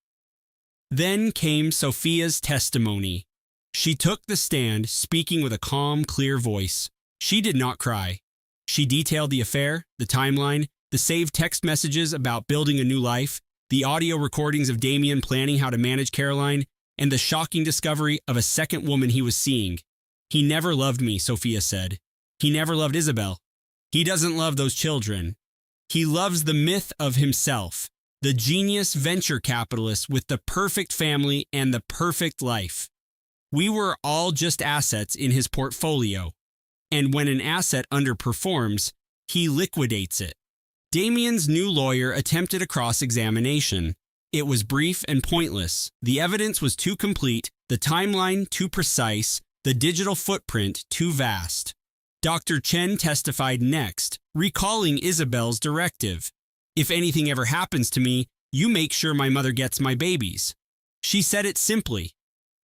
Then came Sophia's testimony. She took the stand, speaking with a calm, clear voice. She did not cry. She detailed the affair, the timeline, the saved text messages about building a new life, the audio recordings of Damien planning how to manage Caroline, and the shocking discovery of a second woman he was seeing. He never loved me, Sophia said. He never loved Isabel. He doesn't love those children. He loves the myth of himself, the genius venture capitalist with the perfect family and the perfect life. We were all just assets in his portfolio. And when an asset underperforms, he liquidates it. Damien's new lawyer attempted a cross-examination. It was brief and pointless. The evidence was too complete, the timeline too precise, the digital footprint too vast. Dr. Chen testified next, recalling Isabel's directive. If anything ever happens to me, you make sure my mother gets my babies. She said it simply.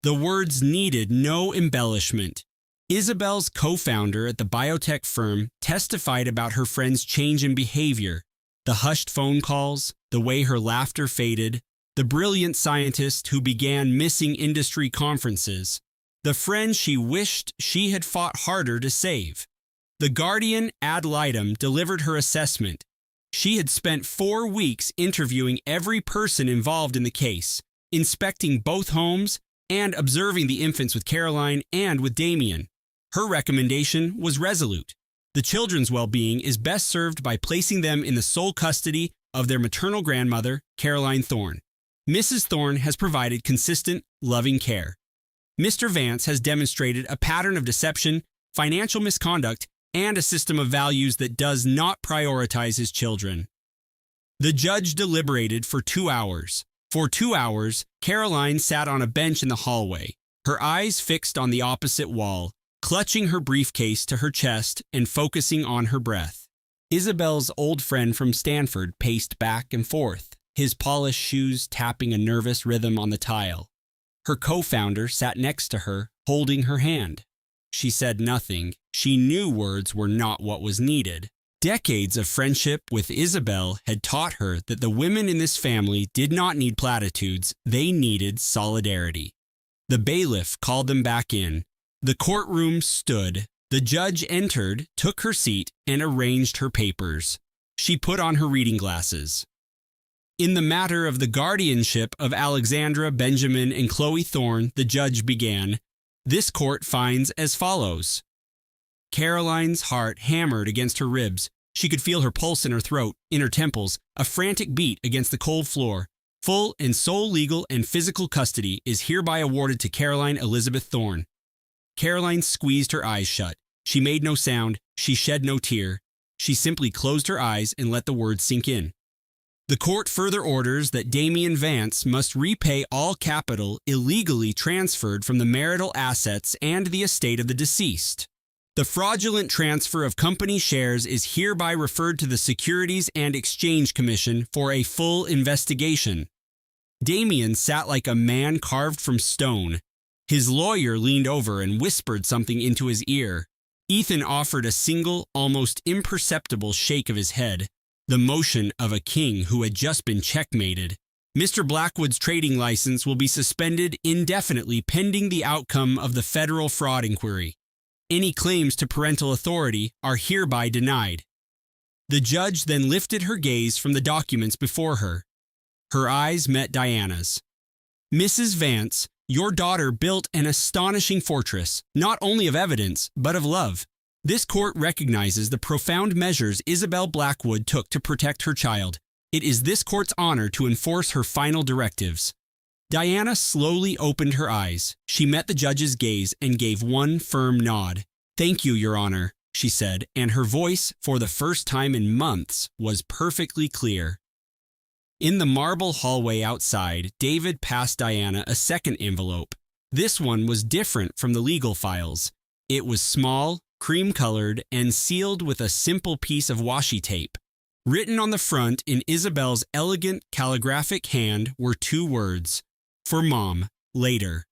The words needed no embellishment. Isabel's co-founder at the biotech firm testified about her friend's change in behavior, the hushed phone calls, the way her laughter faded, the brilliant scientist who began missing industry conferences, the friend she wished she had fought harder to save. The guardian ad litem delivered her assessment. She had spent 4 weeks interviewing every person involved in the case, inspecting both homes and observing the infants with Caroline and with Damien. Her recommendation was resolute. The children's well-being is best served by placing them in the sole custody of their maternal grandmother, Caroline Thorne. Mrs. Thorne has provided consistent, loving care. Mr. Vance has demonstrated a pattern of deception, financial misconduct, and a system of values that does not prioritize his children. The judge deliberated for 2 hours. For 2 hours, Caroline sat on a bench in the hallway, her eyes fixed on the opposite wall, clutching her briefcase to her chest and focusing on her breath. Isabel's old friend from Stanford paced back and forth, his polished shoes tapping a nervous rhythm on the tile. Her co-founder sat next to her, holding her hand. She said nothing. She knew words were not what was needed. Decades of friendship with Isabel had taught her that the women in this family did not need platitudes, they needed solidarity. The bailiff called them back in. The courtroom stood. The judge entered, took her seat, and arranged her papers. She put on her reading glasses. In the matter of the guardianship of Alexandra, Benjamin, and Chloe Thorne, the judge began. This court finds as follows. Caroline's heart hammered against her ribs. She could feel her pulse in her throat, in her temples, a frantic beat against the cold floor. Full and sole legal and physical custody is hereby awarded to Caroline Elizabeth Thorne. Caroline squeezed her eyes shut. She made no sound. She shed no tear. She simply closed her eyes and let the words sink in. The court further orders that Damien Vance must repay all capital illegally transferred from the marital assets and the estate of the deceased. The fraudulent transfer of company shares is hereby referred to the Securities and Exchange Commission for a full investigation. Damien sat like a man carved from stone. His lawyer leaned over and whispered something into his ear. Ethan offered a single, almost imperceptible shake of his head, the motion of a king who had just been checkmated. Mr. Blackwood's trading license will be suspended indefinitely pending the outcome of the federal fraud inquiry. Any claims to parental authority are hereby denied. The judge then lifted her gaze from the documents before her. Her eyes met Diana's. Mrs. Vance, your daughter built an astonishing fortress, not only of evidence, but of love. This court recognizes the profound measures Isabel Blackwood took to protect her child. It is this court's honor to enforce her final directives. Diana slowly opened her eyes. She met the judge's gaze and gave one firm nod. Thank you, Your Honor, she said, and her voice, for the first time in months, was perfectly clear. In the marble hallway outside, David passed Diana a second envelope. This one was different from the legal files. It was small, cream-colored, and sealed with a simple piece of washi tape. Written on the front in Isabel's elegant calligraphic hand were 2 words, "For Mom, later."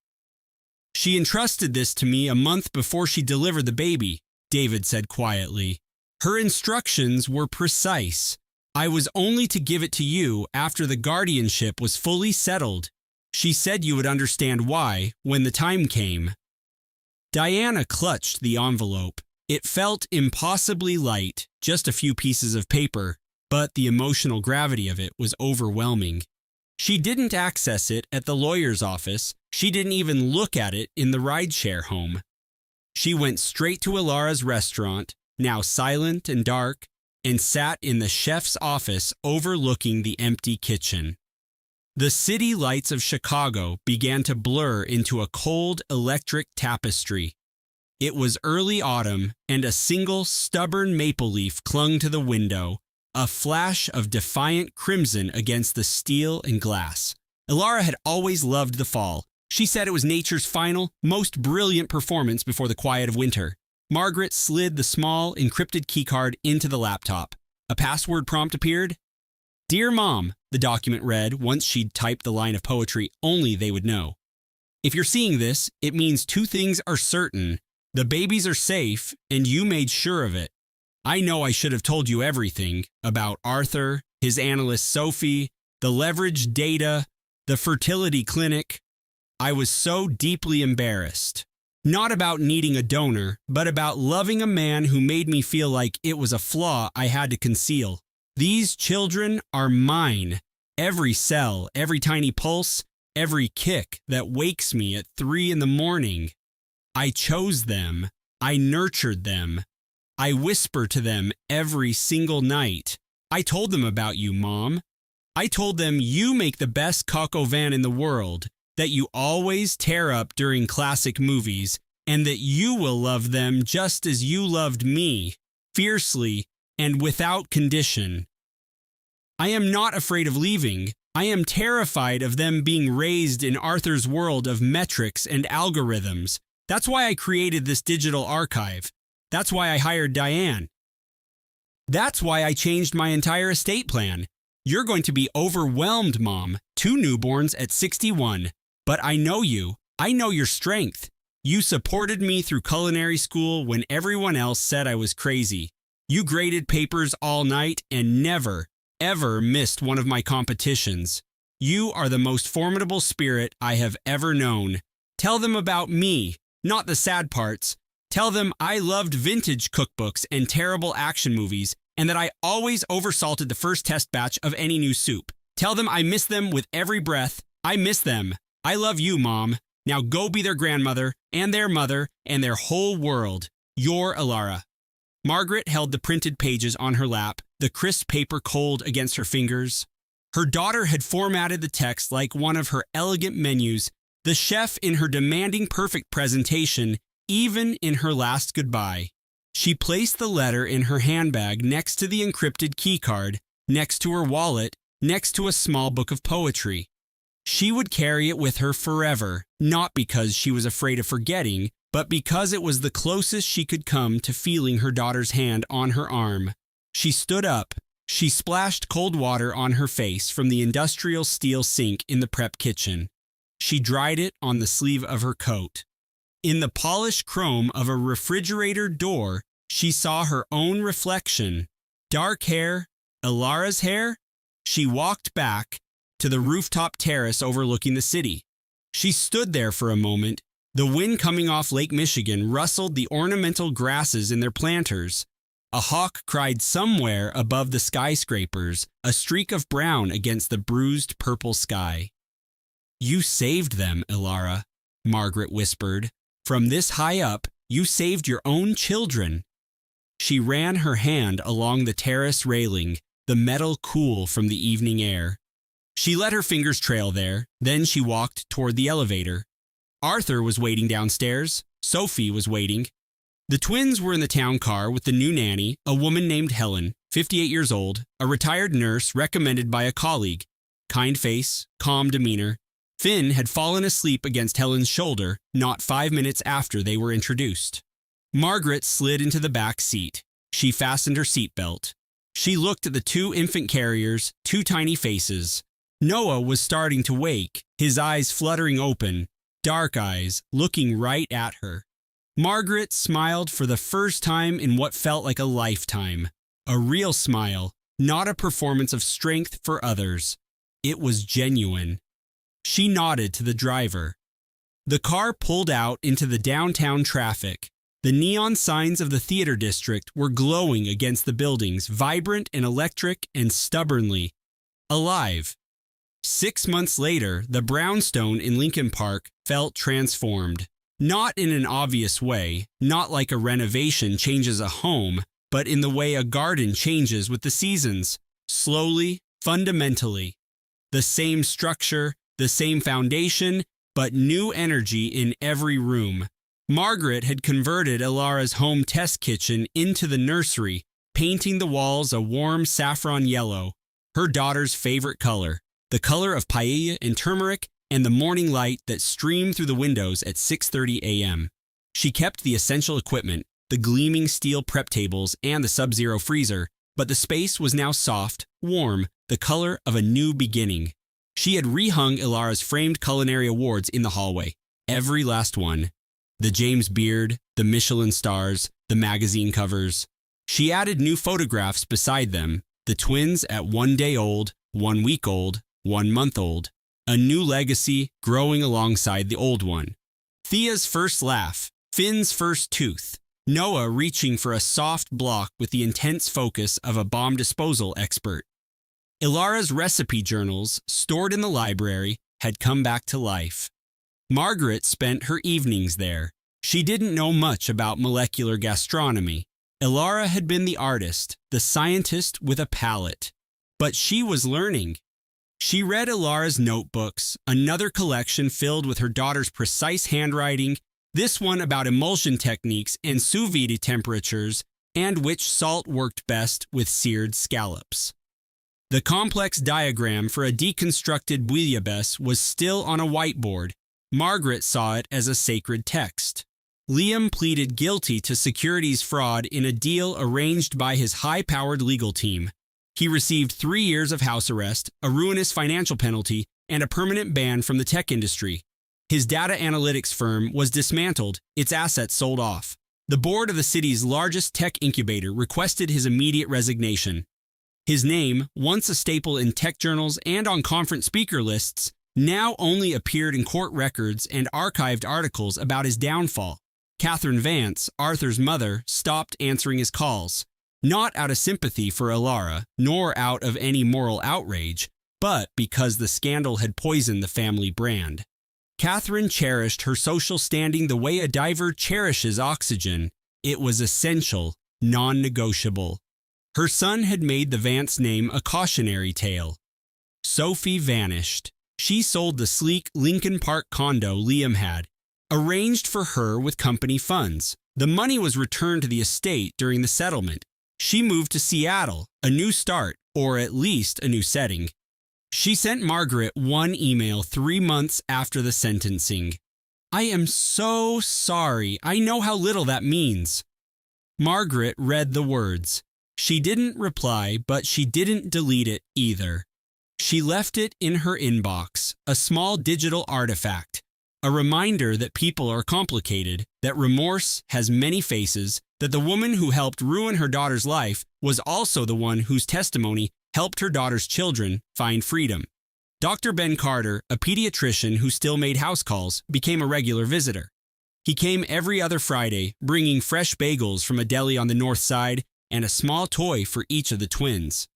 She entrusted this to me a month before she delivered the baby. David said quietly. Her instructions were precise. I was only to give it to you after the guardianship was fully settled. She said you would understand why when the time came. Diana clutched the envelope. It felt impossibly light, just a few pieces of paper, but the emotional gravity of it was overwhelming. She didn't access it at the lawyer's office. She didn't even look at it in the rideshare home. She went straight to Ilara's restaurant, now silent and dark, and sat in the chef's office overlooking the empty kitchen. The city lights of Chicago began to blur into a cold electric tapestry. It was early autumn, and a single stubborn maple leaf clung to the window, a flash of defiant crimson against the steel and glass. Ilara had always loved the fall. She said it was nature's final, most brilliant performance before the quiet of winter. Margaret slid the small, encrypted keycard into the laptop. A password prompt appeared. Dear Mom, the document read once she'd typed the line of poetry only they would know. If you're seeing this, it means two things are certain. The babies are safe, and you made sure of it. I know I should have told you everything about Arthur, his analyst Sophie, the leveraged data, the fertility clinic. I was so deeply embarrassed. Not about needing a donor, but about loving a man who made me feel like it was a flaw I had to conceal. These children are mine. Every cell, every tiny pulse, every kick that wakes me at 3 a.m. I chose them. I nurtured them. I whisper to them every single night. I told them about you, Mom. I told them you make the best coq au vin in the world, that you always tear up during classic movies, and that you will love them just as you loved me, fiercely and without condition. I am not afraid of leaving. I am terrified of them being raised in Arthur's world of metrics and algorithms. That's why I created this digital archive. That's why I hired Diane. That's why I changed my entire estate plan. You're going to be overwhelmed, Mom. 2 newborns at 61. But I know you. I know your strength. You supported me through culinary school when everyone else said I was crazy. You graded papers all night and never, ever missed one of my competitions. You are the most formidable spirit I have ever known. Tell them about me, not the sad parts. Tell them I loved vintage cookbooks and terrible action movies, and that I always oversalted the first test batch of any new soup. Tell them I miss them with every breath. I miss them. I love you, Mom. Now go be their grandmother and their mother and their whole world. Your Ilara. Margaret held the printed pages on her lap, the crisp paper cold against her fingers. Her daughter had formatted the text like one of her elegant menus, the chef in her demanding perfect presentation, even in her last goodbye. She placed the letter in her handbag next to the encrypted keycard, next to her wallet, next to a small book of poetry. She would carry it with her forever, not because she was afraid of forgetting, but because it was the closest she could come to feeling her daughter's hand on her arm. She stood up. She splashed cold water on her face from the industrial steel sink in the prep kitchen. She dried it on the sleeve of her coat. In the polished chrome of a refrigerator door, she saw her own reflection. Dark hair, Ilara's hair. She walked back to the rooftop terrace overlooking the city. She stood there for a moment. The wind coming off Lake Michigan rustled the ornamental grasses in their planters. A hawk cried somewhere above the skyscrapers, a streak of brown against the bruised purple sky. You saved them, Ilara, Margaret whispered. From this high up, you saved your own children. She ran her hand along the terrace railing, the metal cool from the evening air. She let her fingers trail there, then she walked toward the elevator. Arthur was waiting downstairs. Sophie was waiting. The twins were in the town car with the new nanny, a woman named Helen, 58 years old, a retired nurse recommended by a colleague. Kind face, calm demeanor. Finn had fallen asleep against Helen's shoulder not 5 minutes after they were introduced. Margaret slid into the back seat. She fastened her seatbelt. She looked at the 2 infant carriers, 2 tiny faces. Noah was starting to wake, his eyes fluttering open, dark eyes looking right at her. Margaret smiled for the first time in what felt like a lifetime. A real smile, not a performance of strength for others. It was genuine. She nodded to the driver. The car pulled out into the downtown traffic. The neon signs of the theater district were glowing against the buildings, vibrant and electric and stubbornly alive. 6 months later, the brownstone in Lincoln Park felt transformed. Not in an obvious way, not like a renovation changes a home, but in the way a garden changes with the seasons. Slowly, fundamentally. The same structure, the same foundation, but new energy in every room. Margaret had converted Ilara's home test kitchen into the nursery, painting the walls a warm saffron yellow, her daughter's favorite color, the color of paella and turmeric and the morning light that streamed through the windows at 6:30 a.m. She kept the essential equipment, the gleaming steel prep tables and the sub-zero freezer, but the space was now soft, warm, the color of a new beginning. She had rehung Ilara's framed culinary awards in the hallway, every last one. The James Beard, the Michelin stars, the magazine covers. She added new photographs beside them, the twins at 1 day old, 1 week old, 1 month old. A new legacy growing alongside the old one. Thea's first laugh, Finn's first tooth, Noah reaching for a soft block with the intense focus of a bomb disposal expert. Ilara's recipe journals, stored in the library, had come back to life. Margaret spent her evenings there. She didn't know much about molecular gastronomy. Ilara had been the artist, the scientist with a palate. But she was learning. She read Ilara's notebooks, another collection filled with her daughter's precise handwriting, this one about emulsion techniques and sous vide temperatures, and which salt worked best with seared scallops. The complex diagram for a deconstructed bouillabaisse was still on a whiteboard. Margaret saw it as a sacred text. Liam pleaded guilty to securities fraud in a deal arranged by his high-powered legal team. He received 3 years of house arrest, a ruinous financial penalty, and a permanent ban from the tech industry. His data analytics firm was dismantled, its assets sold off. The board of the city's largest tech incubator requested his immediate resignation. His name, once a staple in tech journals and on conference speaker lists, now only appeared in court records and archived articles about his downfall. Catherine Vance, Arthur's mother, stopped answering his calls. Not out of sympathy for Ilara, nor out of any moral outrage, but because the scandal had poisoned the family brand. Catherine cherished her social standing the way a diver cherishes oxygen. It was essential, non-negotiable. Her son had made the Vance name a cautionary tale. Sophie vanished. She sold the sleek Lincoln Park condo Liam had, arranged for her with company funds. The money was returned to the estate during the settlement. She moved to Seattle, a new start, or at least a new setting. She sent Margaret one email 3 months after the sentencing. "I am so sorry. I know how little that means." Margaret read the words. She didn't reply, but she didn't delete it either. She left it in her inbox, a small digital artifact, a reminder that people are complicated, that remorse has many faces, that the woman who helped ruin her daughter's life was also the one whose testimony helped her daughter's children find freedom. Dr. Ben Carter, a pediatrician who still made house calls, became a regular visitor. He came every other Friday, bringing fresh bagels from a deli on the north side and a small toy for each of the twins.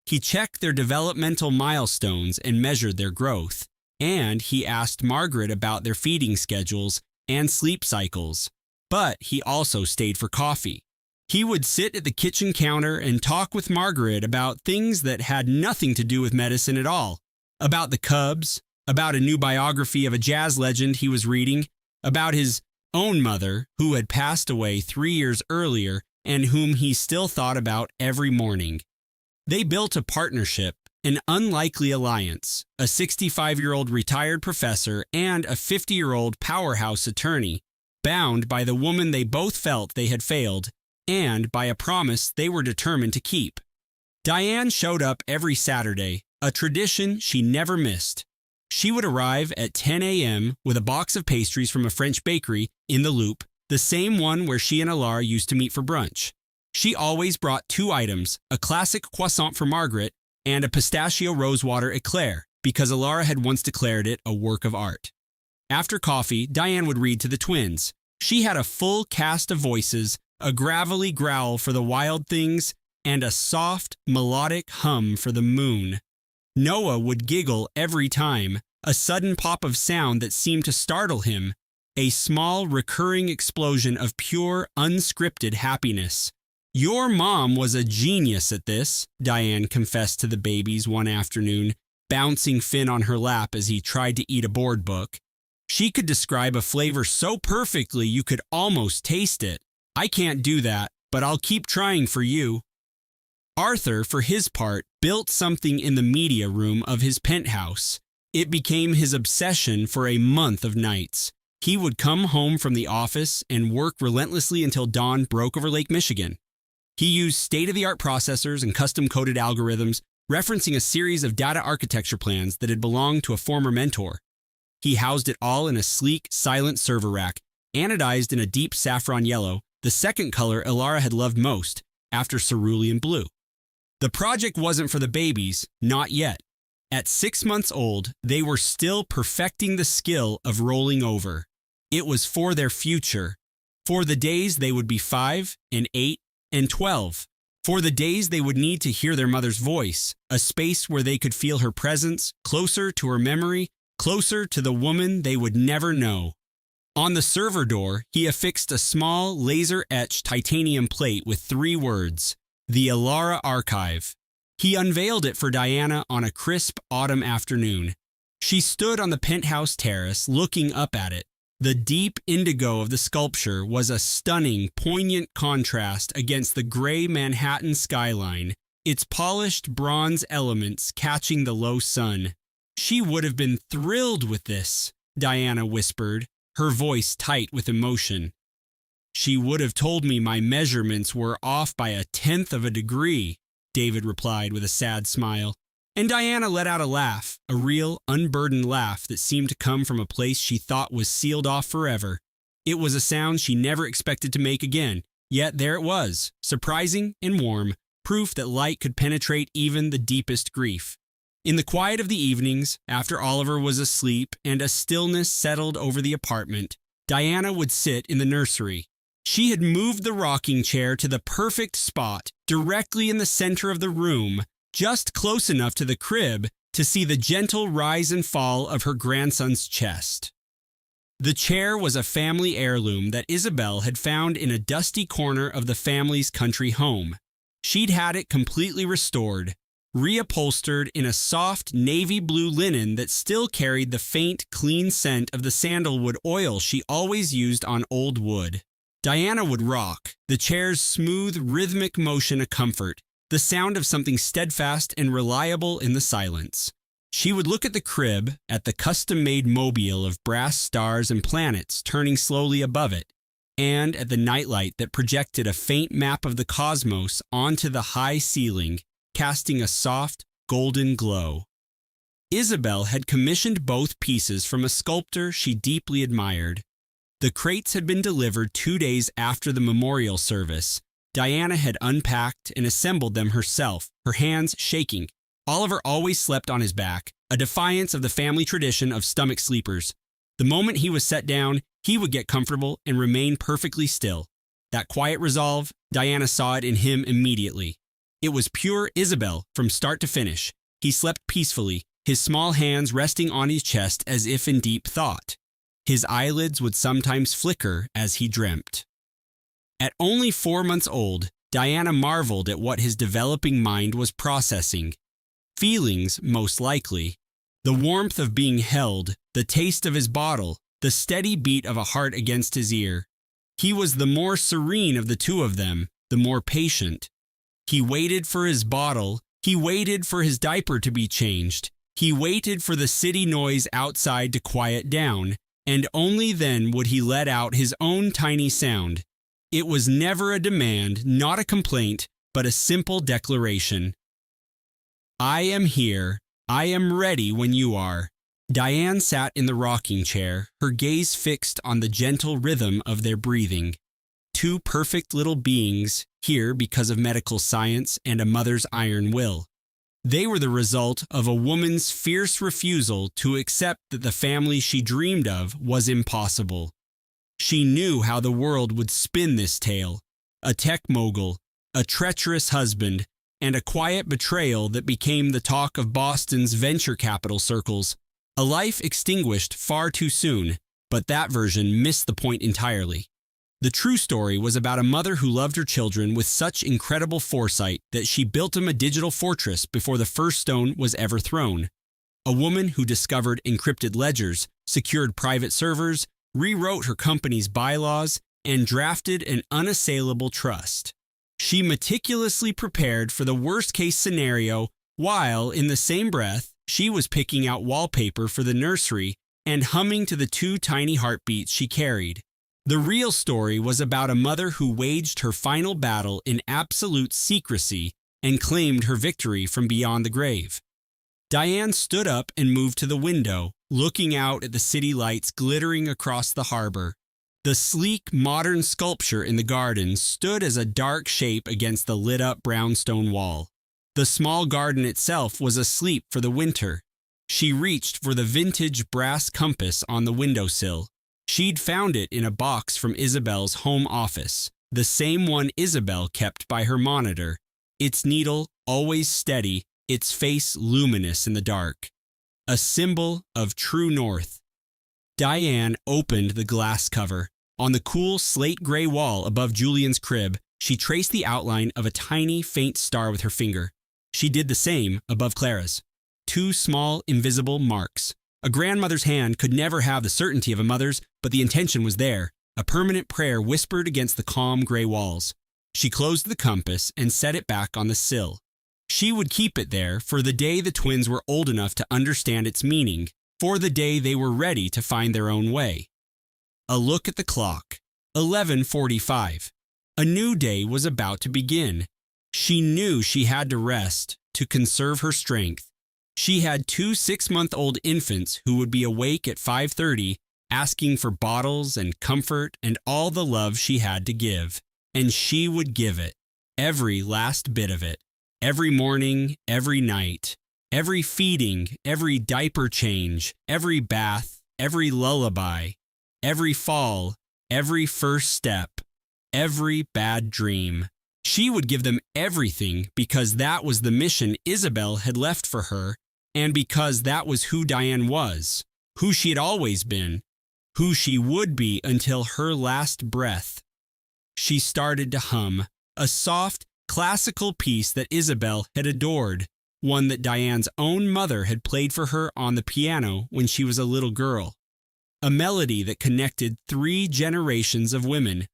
He checked their developmental milestones and measured their growth, and he asked Margaret about their feeding schedules and sleep cycles. But he also stayed for coffee. He would sit at the kitchen counter and talk with Margaret about things that had nothing to do with medicine at all. About the Cubs, about a new biography of a jazz legend he was reading, about his own mother, who had passed away 3 years earlier and whom he still thought about every morning. They built a partnership, an unlikely alliance, a 65-year-old retired professor and a 50-year-old powerhouse attorney, bound by the woman they both felt they had failed, and by a promise they were determined to keep. Diane showed up every Saturday, a tradition she never missed. She would arrive at 10 a.m. with a box of pastries from a French bakery in the Loop the same one where she and Alara used to meet for brunch. She always brought 2 items, a classic croissant for Margaret and a pistachio rosewater eclair, because Alara had once declared it a work of art. After coffee, Diane would read to the twins. She had a full cast of voices, a gravelly growl for the wild things, and a soft, melodic hum for the moon. Noah would giggle every time, a sudden pop of sound that seemed to startle him, a small, recurring explosion of pure, unscripted happiness. "Your mom was a genius at this," Diane confessed to the babies one afternoon, bouncing Finn on her lap as he tried to eat a board book. "She could describe a flavor so perfectly you could almost taste it. I can't do that, but I'll keep trying for you." Arthur, for his part, built something in the media room of his penthouse. It became his obsession for a month of nights. He would come home from the office and work relentlessly until dawn broke over Lake Michigan. He used state-of-the-art processors and custom-coded algorithms, referencing a series of data architecture plans that had belonged to a former mentor. He housed it all in a sleek, silent server rack, anodized in a deep saffron yellow, the second color Alara had loved most, after cerulean blue. The project wasn't for the babies, not yet. At 6 months old, they were still perfecting the skill of rolling over. It was for their future, for the days they would be 5 and 8 and 12, for the days they would need to hear their mother's voice, a space where they could feel her presence, closer to her memory, closer to the woman they would never know. On the server door, he affixed a small, laser-etched titanium plate with 3 words, "The Alara Archive." He unveiled it for Diana on a crisp autumn afternoon. She stood on the penthouse terrace looking up at it. The deep indigo of the sculpture was a stunning, poignant contrast against the gray Manhattan skyline, its polished bronze elements catching the low sun. "She would have been thrilled with this," Diana whispered, her voice tight with emotion. "She would have told me my measurements were off by 1/10 of a degree," David replied with a sad smile. And Diana let out a laugh, a real, unburdened laugh that seemed to come from a place she thought was sealed off forever. It was a sound she never expected to make again, yet there it was, surprising and warm, proof that light could penetrate even the deepest grief. In the quiet of the evenings, after Oliver was asleep and a stillness settled over the apartment, Diana would sit in the nursery. She had moved the rocking chair to the perfect spot, directly in the center of the room, just close enough to the crib to see the gentle rise and fall of her grandson's chest. The chair was a family heirloom that Isabel had found in a dusty corner of the family's country home. She'd had it completely restored, reupholstered in a soft navy blue linen that still carried the faint, clean scent of the sandalwood oil she always used on old wood. Diana would rock, the chair's smooth, rhythmic motion a comfort, the sound of something steadfast and reliable in the silence. She would look at the crib, at the custom-made mobile of brass stars and planets turning slowly above it, and at the nightlight that projected a faint map of the cosmos onto the high ceiling, casting a soft, golden glow. Isabel had commissioned both pieces from a sculptor she deeply admired. The crates had been delivered 2 days after the memorial service. Diana had unpacked and assembled them herself, her hands shaking. Oliver always slept on his back, a defiance of the family tradition of stomach sleepers. The moment he was set down, he would get comfortable and remain perfectly still. That quiet resolve, Diana saw it in him immediately. It was pure Isabel from start to finish. He slept peacefully, his small hands resting on his chest as if in deep thought. His eyelids would sometimes flicker as he dreamt. At only 4 months old, Diana marveled at what his developing mind was processing. Feelings, most likely. The warmth of being held, the taste of his bottle, the steady beat of a heart against his ear. He was the more serene of the 2 of them, the more patient. He waited for his bottle. He waited for his diaper to be changed. He waited for the city noise outside to quiet down, and only then would he let out his own tiny sound. It was never a demand, not a complaint, but a simple declaration. "I am here. I am ready when you are. Diane sat in the rocking chair, her gaze fixed on the gentle rhythm of their breathing. Two perfect little beings, here because of medical science and a mother's iron will. They were the result of a woman's fierce refusal to accept that the family she dreamed of was impossible. She knew how the world would spin this tale: a tech mogul, a treacherous husband, and a quiet betrayal that became the talk of Boston's venture capital circles. A life extinguished far too soon, but that version missed the point entirely. The true story was about a mother who loved her children with such incredible foresight that she built them a digital fortress before the first stone was ever thrown. A woman who discovered encrypted ledgers, secured private servers, rewrote her company's bylaws, and drafted an unassailable trust. She meticulously prepared for the worst-case scenario while, in the same breath, she was picking out wallpaper for the nursery and humming to the two tiny heartbeats she carried. The real story was about a mother who waged her final battle in absolute secrecy and claimed her victory from beyond the grave. Diane stood up and moved to the window, looking out at the city lights glittering across the harbor. The sleek, modern sculpture in the garden stood as a dark shape against the lit-up brownstone wall. The small garden itself was asleep for the winter. She reached for the vintage brass compass on the windowsill. She'd found it in a box from Isabel's home office, the same one Isabel kept by her monitor, its needle always steady, its face luminous in the dark. A symbol of true north. Diane opened the glass cover. On the cool slate gray wall above Julian's crib, she traced the outline of a tiny, faint star with her finger. She did the same above Clara's. Two small, invisible marks. A grandmother's hand could never have the certainty of a mother's, but the intention was there, a permanent prayer whispered against the calm gray walls. She closed the compass and set it back on the sill. She would keep it there for the day the twins were old enough to understand its meaning, for the day they were ready to find their own way. A look at the clock. 11:45. A new day was about to begin. She knew she had to rest, to conserve her strength. She had two 6-month-old infants who would be awake at 5:30, asking for bottles and comfort and all the love she had to give. And she would give it, every last bit of it, every morning, every night, every feeding, every diaper change, every bath, every lullaby, every fall, every first step, every bad dream. She would give them everything because that was the mission Isabel had left for her, and because that was who Diane was, who she had always been, who she would be until her last breath. She started to hum, a soft, classical piece that Isabel had adored, one that Diane's own mother had played for her on the piano when she was a little girl. A melody that connected 3 generations of women.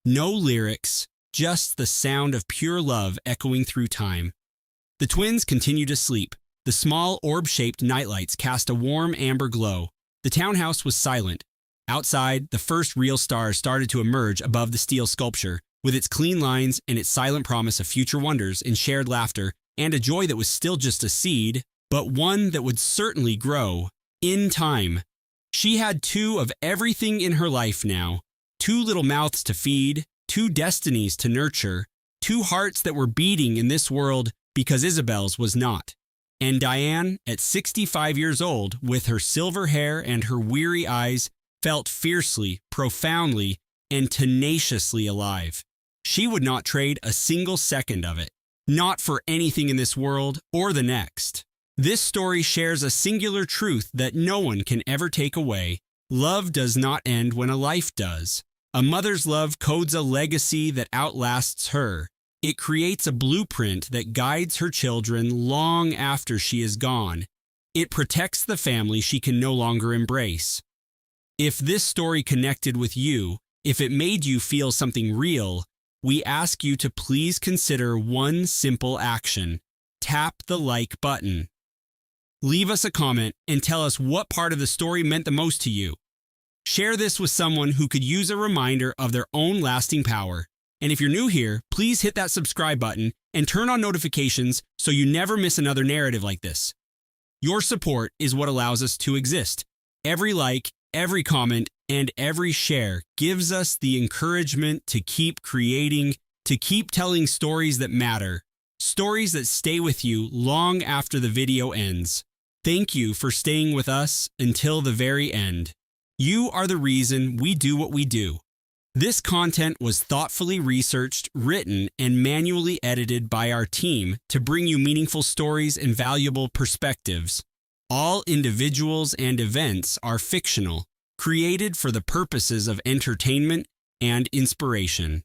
No lyrics, just the sound of pure love echoing through time. The twins continued to sleep. The small orb-shaped nightlights cast a warm amber glow. The townhouse was silent. Outside, the first real stars started to emerge above the steel sculpture, with its clean lines and its silent promise of future wonders and shared laughter, and a joy that was still just a seed, but one that would certainly grow, in time. She had 2 of everything in her life now, 2 little mouths to feed, 2 destinies to nurture, 2 hearts that were beating in this world because Isabel's was not. And Diane, at 65 years old, with her silver hair and her weary eyes, felt fiercely, profoundly, and tenaciously alive. She would not trade a single second of it, not for anything in this world or the next. This story shares a singular truth that no one can ever take away. Love does not end when a life does. A mother's love codes a legacy that outlasts her. It creates a blueprint that guides her children long after she is gone. It protects the family she can no longer embrace. If this story connected with you, if it made you feel something real, we ask you to please consider one simple action. Tap the like button. Leave us a comment and tell us what part of the story meant the most to you. Share this with someone who could use a reminder of their own lasting power. And if you're new here, please hit that subscribe button and turn on notifications so you never miss another narrative like this. Your support is what allows us to exist. Every like, every comment, and every share gives us the encouragement to keep creating, to keep telling stories that matter, stories that stay with you long after the video ends. Thank you for staying with us until the very end. You are the reason we do what we do. This content was thoughtfully researched, written, and manually edited by our team to bring you meaningful stories and valuable perspectives. All individuals and events are fictional, created for the purposes of entertainment and inspiration.